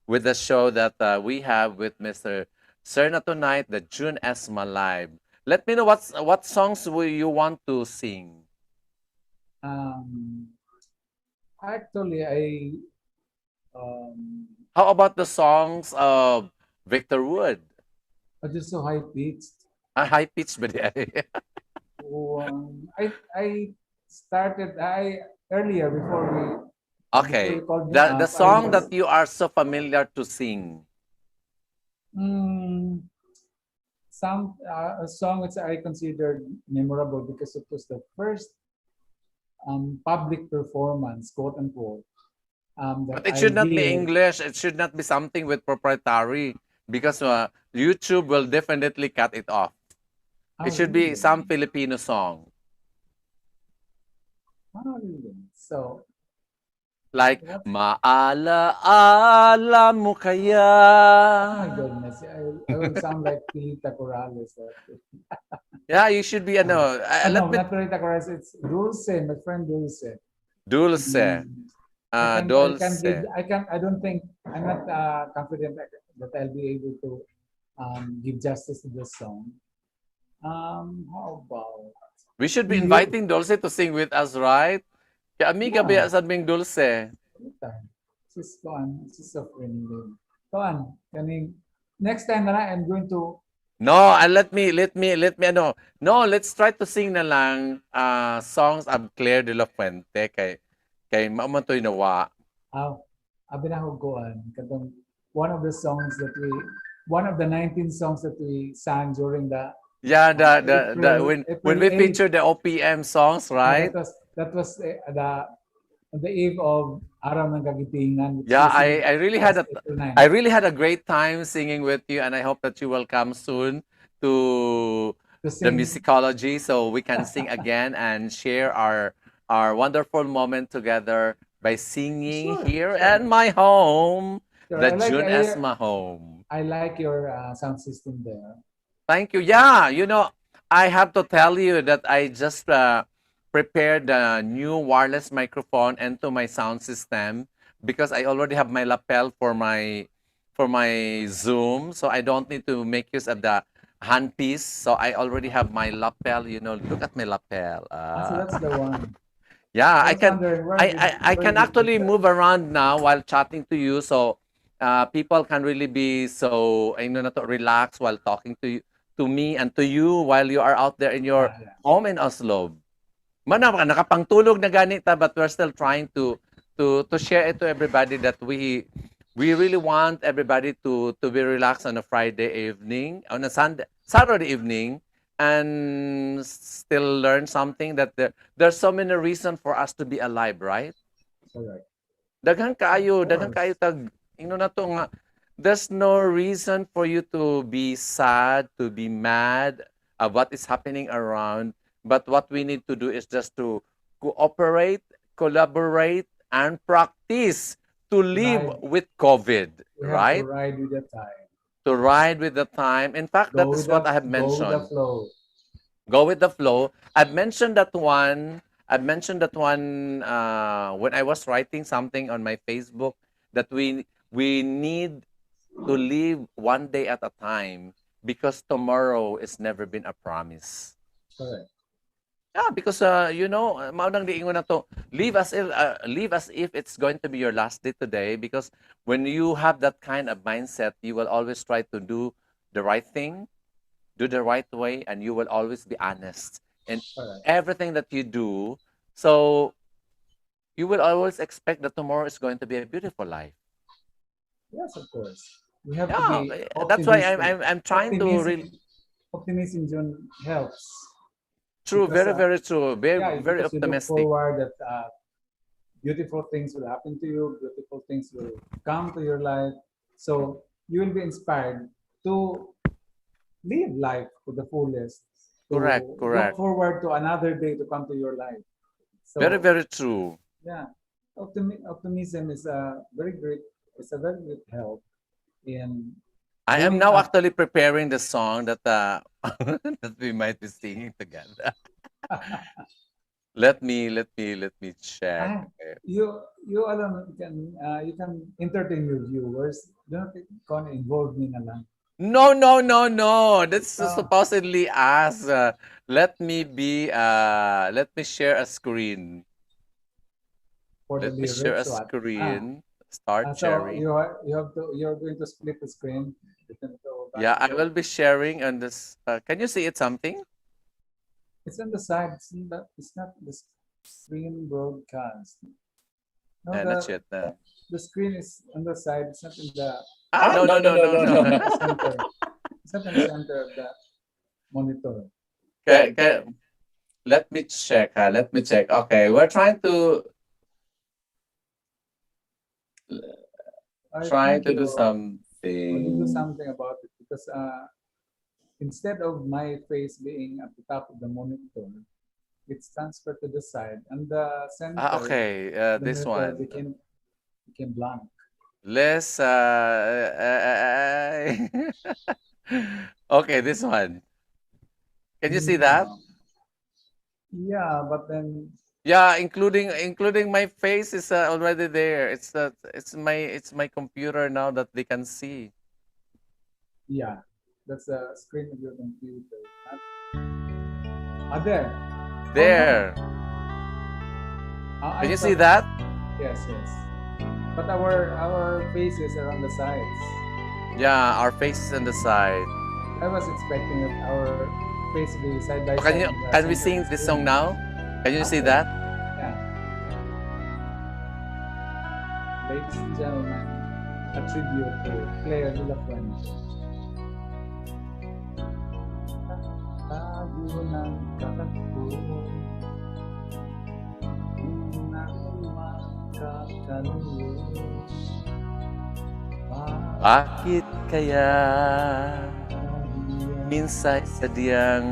with the show that we have with Mr. Serna tonight, the Jun Esma Live. Let me know what songs will you want to sing. Um, actually, How about the songs of Victor Wood? I just so high pitched. High pitch ba di ay? I started I earlier before Okay. you called me The up. song that you are so familiar to sing. Mm, some a song which I considered memorable because it was the first public performance, quote unquote, that But it I should not be did. English. It should not be something with proprietary because YouTube will definitely cut it off. It Oh, should be really? some Filipino song Oh, really? So, like what? Maala-ala mo kaya. Oh my goodness, I will sound like Pilita Corrales. Yeah, you should be ano. No, Let me not Pilita Corrales. It's Dulce, my friend Dulce. Dulce. Mm. I can give, Dulce. I don't think, I'm not confident that I'll be able to give justice to this song. How about We should be you? inviting Dulce to sing with us, right? Kaya amiga Yeah, ba sa aming Dulce? anytime. She's fun. She's so friendly. Fun. Next time na lang, I'm going to, No, let me ano. No, let's try to sing na lang songs of Claire de la Fuente kay maumantoy nawa. abinahuguan. One of the songs that one of the 19 songs that we sang during the Yeah, the when April we 8th. feature the OPM songs, Yeah, right? that was on the eve of Araw ng Kagitingan, which Yeah, usually I really had was a April I 9th. really had a great time singing with you, and I hope that you will come soon to To the sing. musicology so we can sing again and share our wonderful moment together by singing Sure, here sure, at my home, sure. the Jun Esma home. I like your sound system there. Thank you. Yeah, I have to tell you that I just prepared a new wireless microphone into my sound system because I already have my lapel for my Zoom, so I don't need to make use of the handpiece. So I already have my lapel. Look at my lapel. So that's the one. Yeah, I I was can wondering I where can did you get actually that? move around now while chatting to you, so people can really be so na to relax while talking to me and to you while you are out there in your Yeah, yeah. home in Oslo. Nakapangtulog na ganita, but we're still trying to share it to everybody that we really want everybody to be relaxed on a Friday evening, on a Saturday evening, and still learn something that there's so many reasons for us to be alive, right? Correct. Of Daghan kayo course. tag na to nga there's no reason for you to be sad, to be mad of what is happening around, but what we need to do is just to cooperate, collaborate, and practice to live Ride. with COVID, We have to right? ride with the tide. To ride with the time. In fact, that is what I have Go with the mentioned. flow. Go with the flow. I've mentioned that one. I've mentioned that one when I was writing something on my Facebook that we need to live one day at a time because tomorrow is never been a promise. Correct. Yeah, because maunang diingon na to, live as if it's going to be your last day today because when you have that kind of mindset, you will always try to the right thing, do the right way, and you will always be honest in Correct. everything that you do. So you will always expect that tomorrow is going to be a beautiful life. Yes, of course. We have to Yeah, be that's why I'm optimistic. I'm, I'm trying to Optimism, really optimism, June, helps true, because very very true, very yeah, very because you look optimistic. forward that beautiful things will happen to you, beautiful things will come to your life. So you will be inspired to live life to the fullest, Correct, to look correct. forward to another day to come to your life. Very So very true. yeah, optimism is it's a very great help in I am doing now up. actually preparing the song that that we might be singing together. Let me check. Ah, you alam you can entertain your viewers. Don't gonna involve me na lang. No, no, no, no. That's Uh, supposedly us. Let me share a screen. for the Let me share a lyrics, what? screen. Start So sharing. you're going to split the screen between the two of us. Yeah, Is I that will be sharing on this. Can you see it something? it's on the side. It's not the screen broadcast. No, Not yet. the screen is on the side. It's not in the No, no, no, no, no. center. It's not in the center of the monitor. Let me check. Let me check. Okay, we're trying to do something. Do something about it because instead of my face being at the top of the monitor, it's transferred to the side, and the center. Okay, the this monitor one. became blank. Let's okay, this one. Can you see that? Yeah, but then Yeah, including my face is already there. It's my computer now that they can see. yeah, that's the screen of your computer. There. There. Can you see that? Yes, yes. But our faces are on the sides. Yeah, our faces on the side. I was expecting that our face be side by Can side. can we sing this song now? Can you see that? Yeah. Ladies and gentlemen, a tribute to Claire de la Fuente. Tayo ng katakbo, unang makakaluwas. Bakit kaya minsan sadyang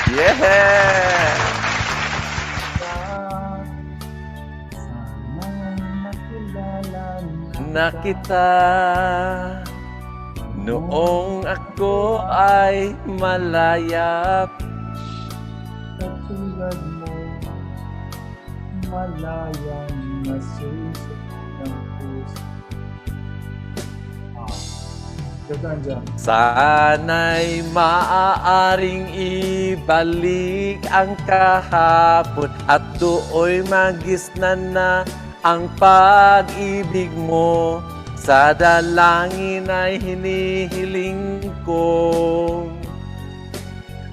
yeah! Na kita noong ako ay malayap. Katulad mo, malayang nasusok ng puso. Sana'y maaaring ibalik ang kahapon at do'y magisnan na ang pag-ibig mo. Sa dalangin ay hinihiling ko,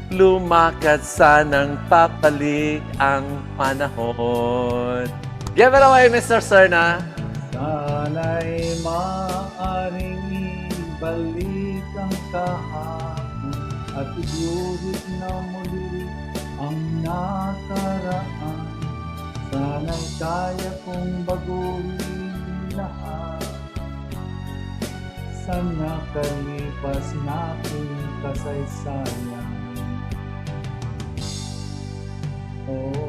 lumakad sanang papalik ang panahon. Give it away, Mr. Serna. Sana'y maaaring ibalik ang kahapon at iguhit na muli ang nakaraan. Sana'y kaya kong baguhin lahat sa nakalipas nating kasaysayan.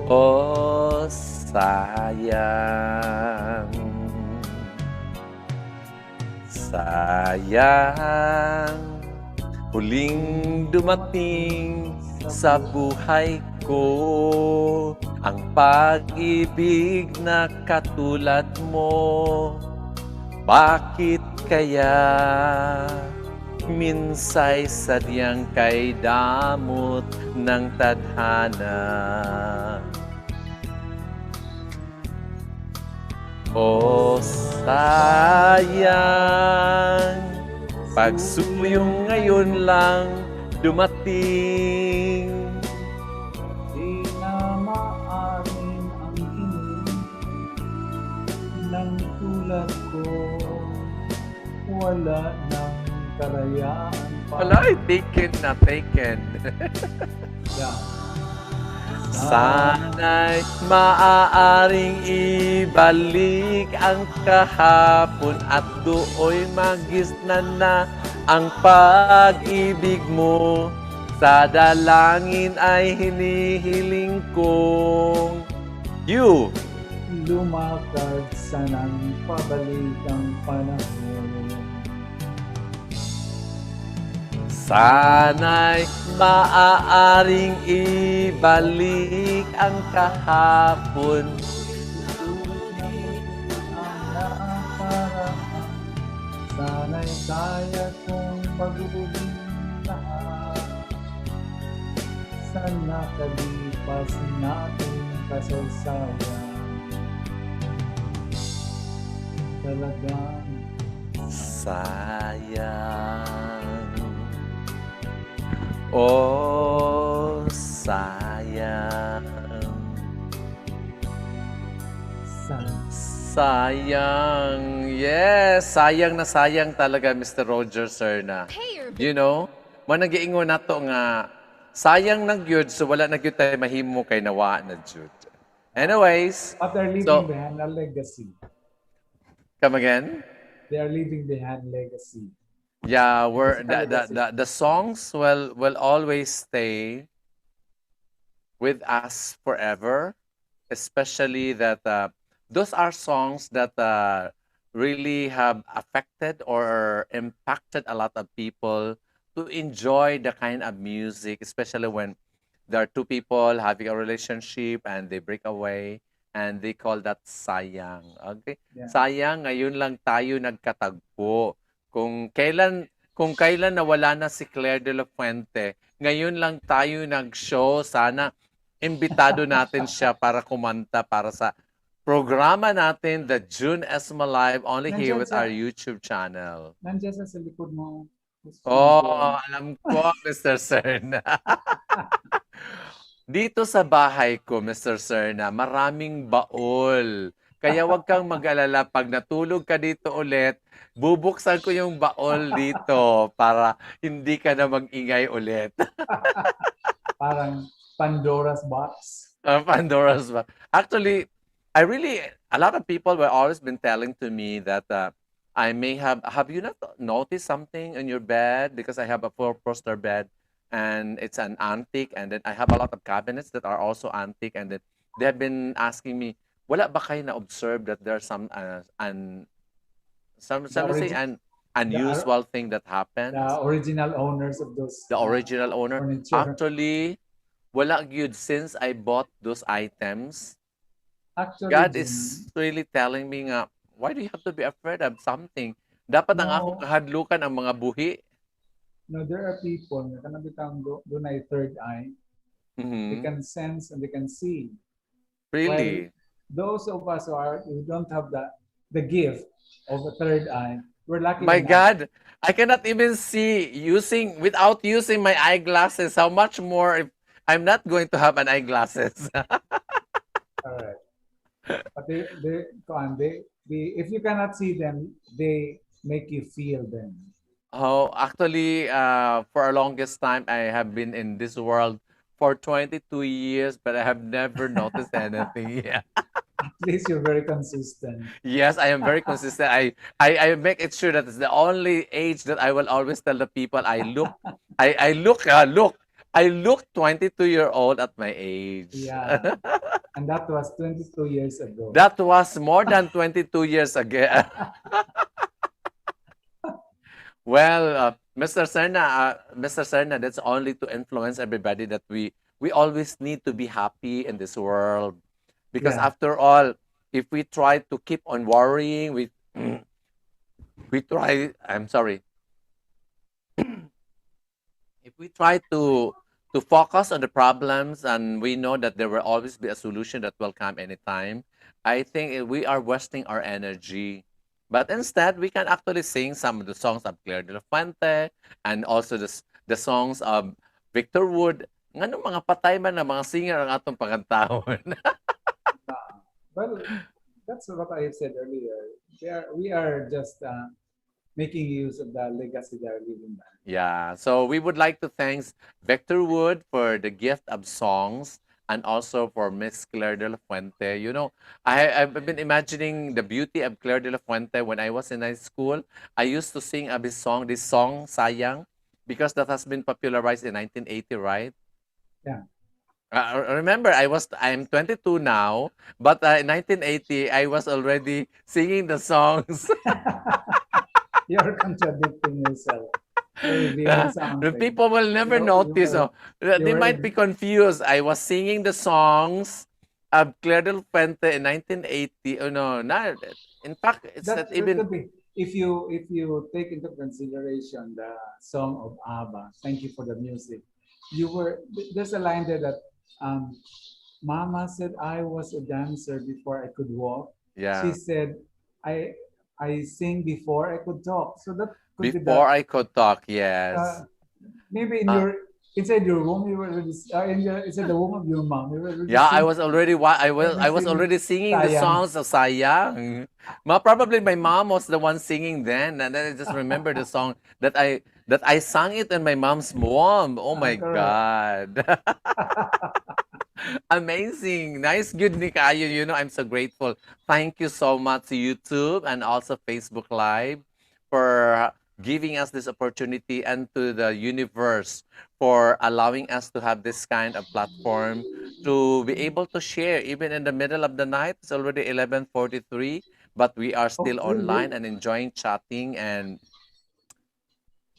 Oh, sayang. Sayang, huling dumating sa buhay ko ang pag-ibig na katulad mo. Bakit kaya minsay sadyang kay damot ng tadhana? O sayang, pagsuyong ngayon lang dumating. Di na maaring ang inyong ng tulad ko, wala nang karayaan pa. Wala, taken na taken. Yeah. Sana'y maaaring ibalik ang kahapon at do'y magisnan na ang pag-ibig mo. Sa dalangin ay hinihiling kong you Lumakad sanang pabalik ang panahon. Sana'y maaaring ibalik ang kahapon. Sana'y kaya kong pag-ubing lahat sa nakalipas nating kasaysayan. Talagang sayang. Oh, Sayang, Sun. sayang. Yes, sayang na sayang talaga, Mr. Roger Serna. You know, managiingon nato nga sayang na gyud so wala na gyud tay mahimo kay nawa na gyud. Uh, Anyways, but they're leaving so behind a legacy. come again. They are leaving behind legacy. Yeah, we're Musical legacy. the songs will always stay with us forever, especially that those are songs that really have affected or impacted a lot of people to enjoy the kind of music, especially when there are two people having a relationship and they break away and they call that sayang. Okay? Yeah. Sayang, ngayon lang tayo nagkatagpo. Kung kailan nawala na si Claire de la Fuente, ngayon lang tayo nag-show. Sana imbitado natin siya para kumanta para sa programa natin, the Jun Esma Live, only here Nandyan with our sa, YouTube channel. nandyan sa likod mo. His phone Oh, phone. alam ko, Mr. Serna. Dito sa bahay ko, Mr. Serna, maraming baol. Kaya wag kang mag-alala. Pag natulog ka dito ulit, bubuksan ko yung baol dito para hindi ka na mag-ingay ulit. Parang Pandora's box. Pandora's box. Actually, a lot of people were always been telling to me that I may have you not noticed something in your bed? Because I have a four-poster bed and it's an antique, and then I have a lot of cabinets that are also antique, and then they have been asking me, wala ba kayo na-observe that there's The some say origin, an the, unusual thing that the happens? original owners of those The original owner. furniture. Actually, wala gyud since I bought those items. Actually, God June, is really telling me nga, why do you have to be afraid of something? Dapat ang akong no, kahadlukan ang mga buhi. no, there are people na kanabitang doon ay third eye. They Mhm. can sense and they can see. While Really? those of us who don't have the gift of a third eye, we're lucky My enough. God, I cannot even see without using my eyeglasses. How much more if I'm not going to have an eyeglasses? All right. But if you cannot see them, they make you feel them. Oh, actually, for a longest time, I have been in this world for 22 years, but I have never noticed anything. Yeah. At least you're very consistent. Yes, I am very consistent. I make it sure that it's the only age that I will always tell the people I look 22-year-old at my age. Yeah. And that was 22 years ago. That was more than 22 years ago. Well, Mr. Serna, that's only to influence everybody that we always need to be happy in this world, because Yeah. after all, if we try to keep on worrying, we try. I'm sorry. If we try to focus on the problems and we know that there will always be a solution that will come anytime, I think we are wasting our energy. But instead, we can actually sing some of the songs of Claire de la Fuente and also the songs of Victor Wood. Ngano mga patay man na mga singer ang atong pagkantahon. Well, that's what I said earlier. We are just making use of the legacy they are leaving behind. Yeah, so we would like to thank Vector Wood for the gift of songs and also for Miss Claire de la Fuente. You know, I've been imagining the beauty of Claire de la Fuente when I was in high school. I used to sing this song, Sayang, because that has been popularized in 1980, right? Yeah. Remember, I'm 22 now, but in 1980, I was already singing the songs. You're contradicting yourself. You're revealing The something. people will never notice. Oh. You They were might be confused. I was singing the songs of Claire del Fuente in 1980. Oh no, not. In fact, it's not that even. could be if you take into consideration the song of ABBA. Thank you for the music. There's a line there that um, Mama said I was a dancer before I could walk. She Yeah. said I I sing before I could talk. So that could be Before the I could talk, uh, yes. maybe in Uh, your inside your womb, you were already, inside the womb of your mom, you were already Yeah, I singing, was already I was singing already singing the sayang. songs of Sayang. Probably my mom was the one singing then, and then I just remember the song that I sang it in my mom's womb. Oh my Correct. God. Amazing. Nice, good ni kayo. I'm so grateful. Thank you so much to YouTube and also Facebook Live for giving us this opportunity and to the universe for allowing us to have this kind of platform to be able to share even in the middle of the night. It's already 11:43, but we are Oh, still really? online and enjoying chatting, and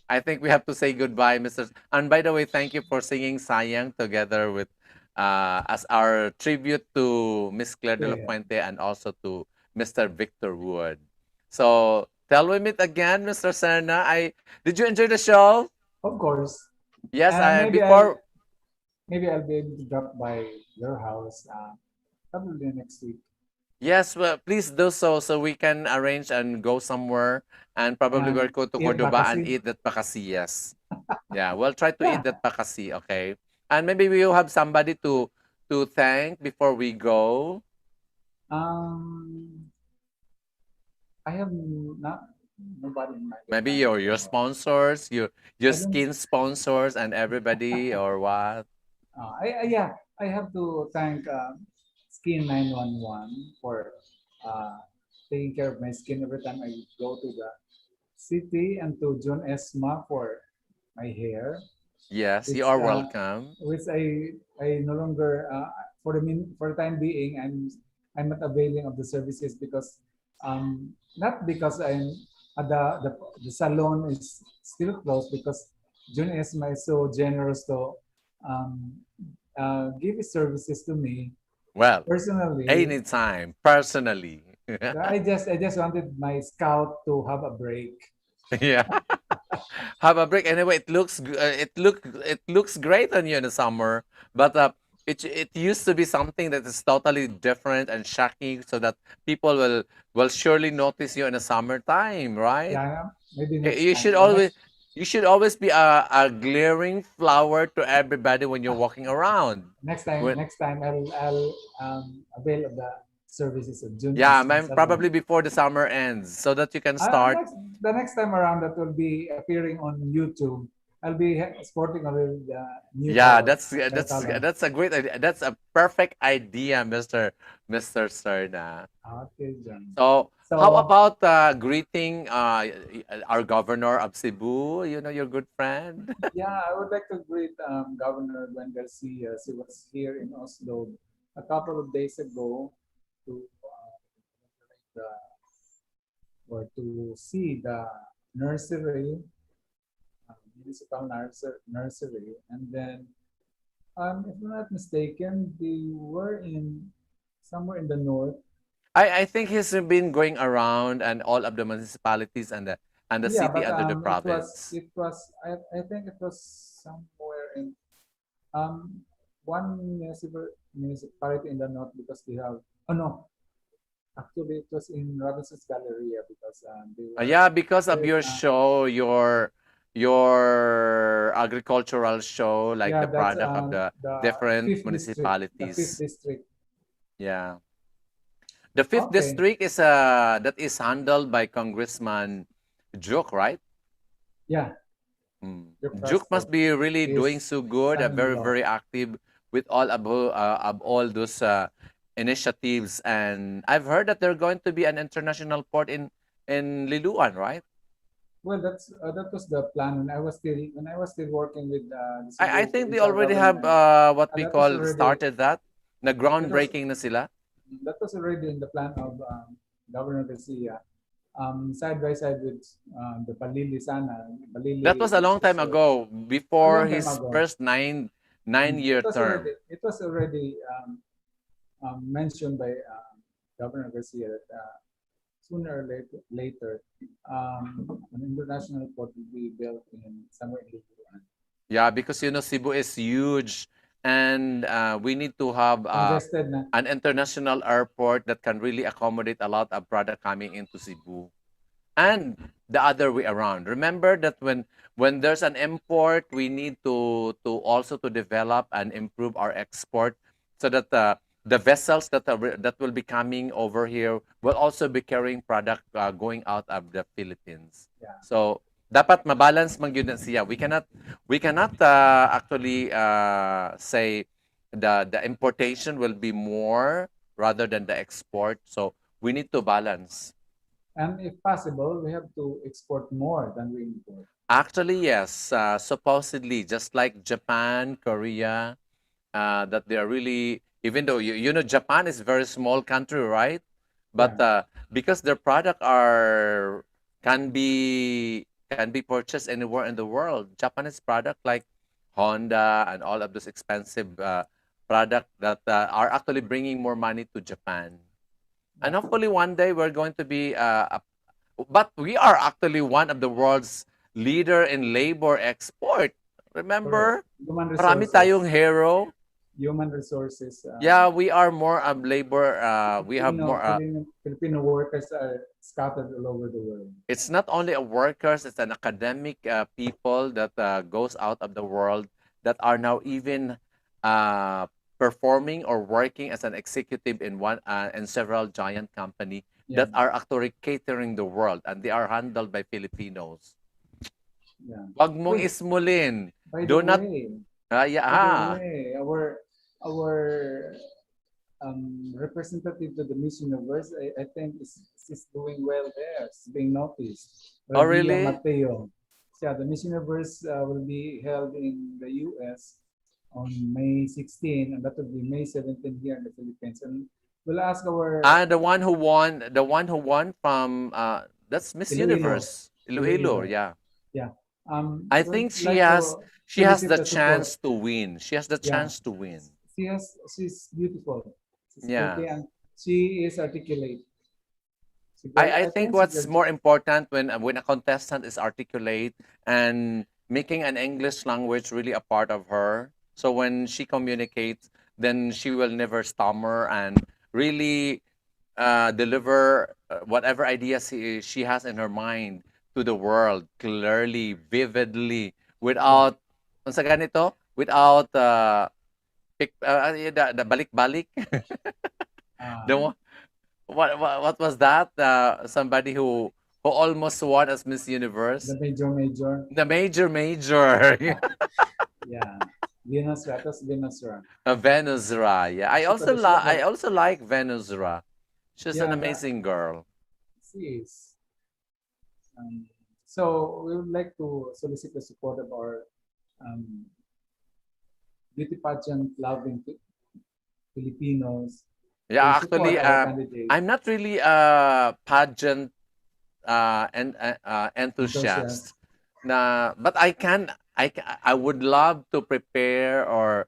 I think we have to say goodbye, Mr. And by the way, thank you for singing Sayang together with as our tribute to Miss Claire de Yeah, la yeah. Fuente and also to Mr. Victor Wood. So till we meet again, Mr. Serna, I did you enjoy the show? Of course. Yes, I Maybe I'll before be able to drop by your house probably next week. yes, well, please do so so we can arrange and go somewhere and probably And we'll go to eat Cordoba and bakasi. eat that pakasi. Yes. Yeah, we'll try to eat Yeah. that pakasi, okay? And maybe we will have somebody to thank before we go. Um, I have not nobody in mind right Maybe now. your sponsors, your I don't. skin sponsors and everybody or what? Yeah, I have to thank Skin 911 for uh, taking care of my skin every time I go to the city, and to Jun Esma for my hair, Yes, you which are welcome. I no longer for the time being I'm not availing of the services because not because the salon is still closed, because Jun Esma is so generous to um, give his services to me Well, personally. anytime, personally. I just wanted my scout to have a break. Yeah. Have a break. Anyway, it looks great on you in the summer, but it used to be something that is totally different and shocking, so that people will surely notice you in the summertime, right? Yeah, maybe Y- next You time. should The always next you should always be a glaring flower to everybody when you're walking around. When next time I'll avail of the services of June yeah, Esma man, Salon. probably before the summer ends, so that you can start. The next time around that will be appearing on YouTube. I'll be sporting a little new Yeah, color, hair that's color. that's a great idea. That's a perfect idea, Mr. Serna. Okay, John. So, how So about greeting our governor of Cebu? Your good friend. yeah, I would like to greet Governor Gwen Garcia. She was here in Oslo a couple of days ago to the or to see the nursery, municipal nursery, and then, if I'm not mistaken, they were in somewhere in the north. I think he's been going around and all of the municipalities and the Yeah, city but under the it province. was I think it was somewhere in um one municipality in the north, because they have, oh no, actually it was in Robinson's Galleria, because they were Yeah, because of very your show, your agricultural show, like yeah, the that's product of the different the fifth municipalities. district. Yeah. The fifth Okay, district is that is handled by Congressman Juk, right? yeah, Mm. your Juk must Frasco, be really doing his so good, very, son-in-law. very active with all those initiatives. And I've heard that they're going to be an international port in Liluan, right? Well, that was the plan when I was still working with the I Cebu think they provincial already have government. what we That was call already started that. Na that was groundbreaking na sila. in the plan of Governor Garcia, side by side with the Palili Sana, That was Palili, a which long is time ago, a before long time his ago. first nine-year term. It was already mentioned by Governor Garcia that sooner or later, an international port will be built in somewhere in Luzon. Yeah, because Cebu is huge, and we need to have Congested na. an international airport that can really accommodate a lot of product coming into Cebu. and the other way around. Remember that when there's an import, we need to also to develop and improve our export so that the vessels that will be coming over here will also be carrying product going out of the Philippines. Yeah. So dapat mabalance man gyud na siya. We cannot actually say the importation will be more rather than the export. So we need to balance. And if possible, we have to export more than we import. Actually, yes. Supposedly, just like Japan, Korea, that they are really, even though you know Japan is a very small country, right? But Yeah. because their product are can be purchased anywhere in the world. Japanese product like Honda and all of those expensive product that are actually bringing more money to Japan. And Yeah. hopefully one day we're going to be but we are actually one of the world's leader in labor export. Correct. Remember? Human Marami tayong resources. hero. Human resources. Yeah, we are more labor. We have more. Filipino workers are scattered all over the world. It's not only a workers; it's an academic people that goes out of the world that are now even uh, performing or working as an executive in several giant company Yeah. that are actually catering the world, and they are handled by Filipinos. Yeah. Wag mong Wait, ismulin. by the Do not. way, Yeah. by the way, our representative to the Miss Universe, I think is doing well there. It's being noticed. Oh, Rabia really? Mateo. Yeah, the Miss Universe will be held in the US on May 16, and that will be May 17 here in the Philippines. And we'll ask our The one who won from that's Miss Iloilo, Universe, Iloilo. Iloilo. Yeah. Yeah. I Would think she like has to she has solicit the the support. chance to win. She has the Yeah. chance to win. She's beautiful. She's Yeah. pretty and she is articulate. I I think think she what's graduated. more important when a contestant is articulate and making an English language really a part of her. So when she communicates, then she will never stammer and really deliver whatever ideas she has in her mind to the world clearly, vividly, Yeah. without sa ganito, without the balik-balik. the Um, one- what was that? Somebody who almost won as Miss the Universe. major. The major. Yeah. Venus Ra. That's Venus Ra. Venusra. Yeah, I also She got I the also like Venusra. She's an yeah, amazing girl. she is. Um, so we would like to solicit the support of our um, beauty pageant loving Filipinos Yeah, to support actually, our candidate I'm not really a pageant enthusiast. enthusiast. But I would love to prepare or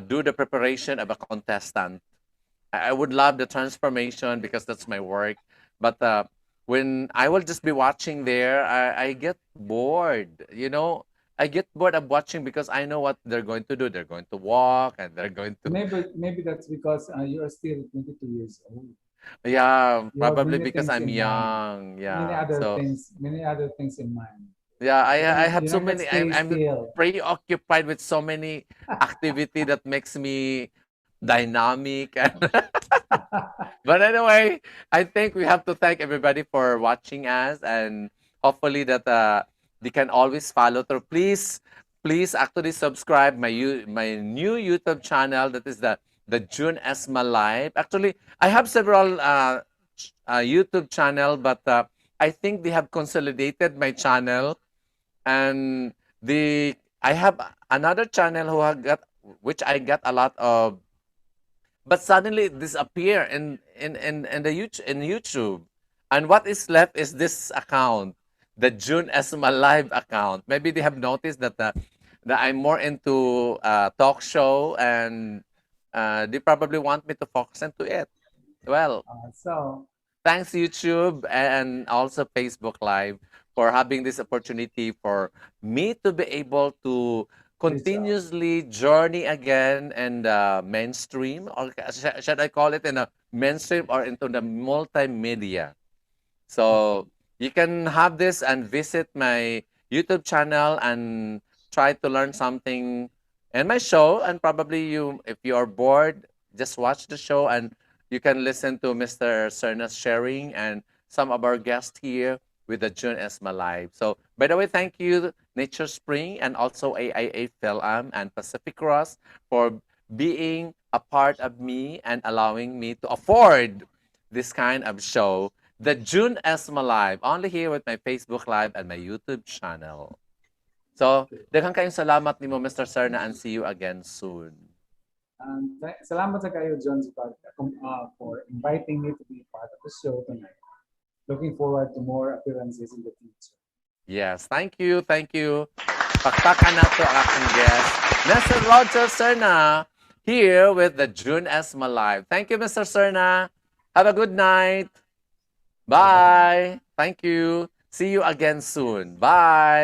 do the preparation of a contestant. I would love the transformation because that's my work. But when I will just be watching there, I get bored. I get bored of watching because I know what they're going to do. They're going to walk and they're going to, Maybe that's because you are still 22 years old. yeah, You have probably many because things I'm in mind, young. Yeah. So, many other things in mind. yeah, I have You're so not gonna many. stay I'm still. preoccupied with so many activity that makes me dynamic. But anyway, I think we have to thank everybody for watching us, and hopefully that they can always follow through. Please actually subscribe my new YouTube channel. That is the Jun Esma Live. Actually, I have several YouTube channel, but I think they have consolidated my channel, and the I have another channel which I got a lot of, but suddenly it disappear in YouTube. And what is left is this account, the June Esma Live account. Maybe they have noticed that I'm more into talk show, and they probably want me to focus into it. Well, So thanks YouTube and also Facebook Live for having this opportunity for me to be able to reach out. continuously journey again in the mainstream, or should I call it in a mainstream or into the multimedia. So You can have this and visit my YouTube channel and try to learn something in my show. And probably you, if you are bored, just watch the show and you can listen to Mr. Cerna's sharing and some of our guests here with the June Esma Live. So, by the way, thank you, Nature Spring, and also AIA Philam and Pacific Cross for being a part of me and allowing me to afford this kind of show, the June Esma Live, only here with my Facebook Live and my YouTube channel. So, daghang kayong salamat nimo, Mr. Serna, and see you again soon. Salamat sa kayo, John, for inviting me to be part of the show tonight. Looking forward to more appearances in the future. Yes, thank you, thank you. Pakpakan na to ang aking guest, Mr. Roger Serna, here with the June Esma Live. Thank you, Mr. Serna. Have a good night. Bye. Thank you. See you again soon. Bye.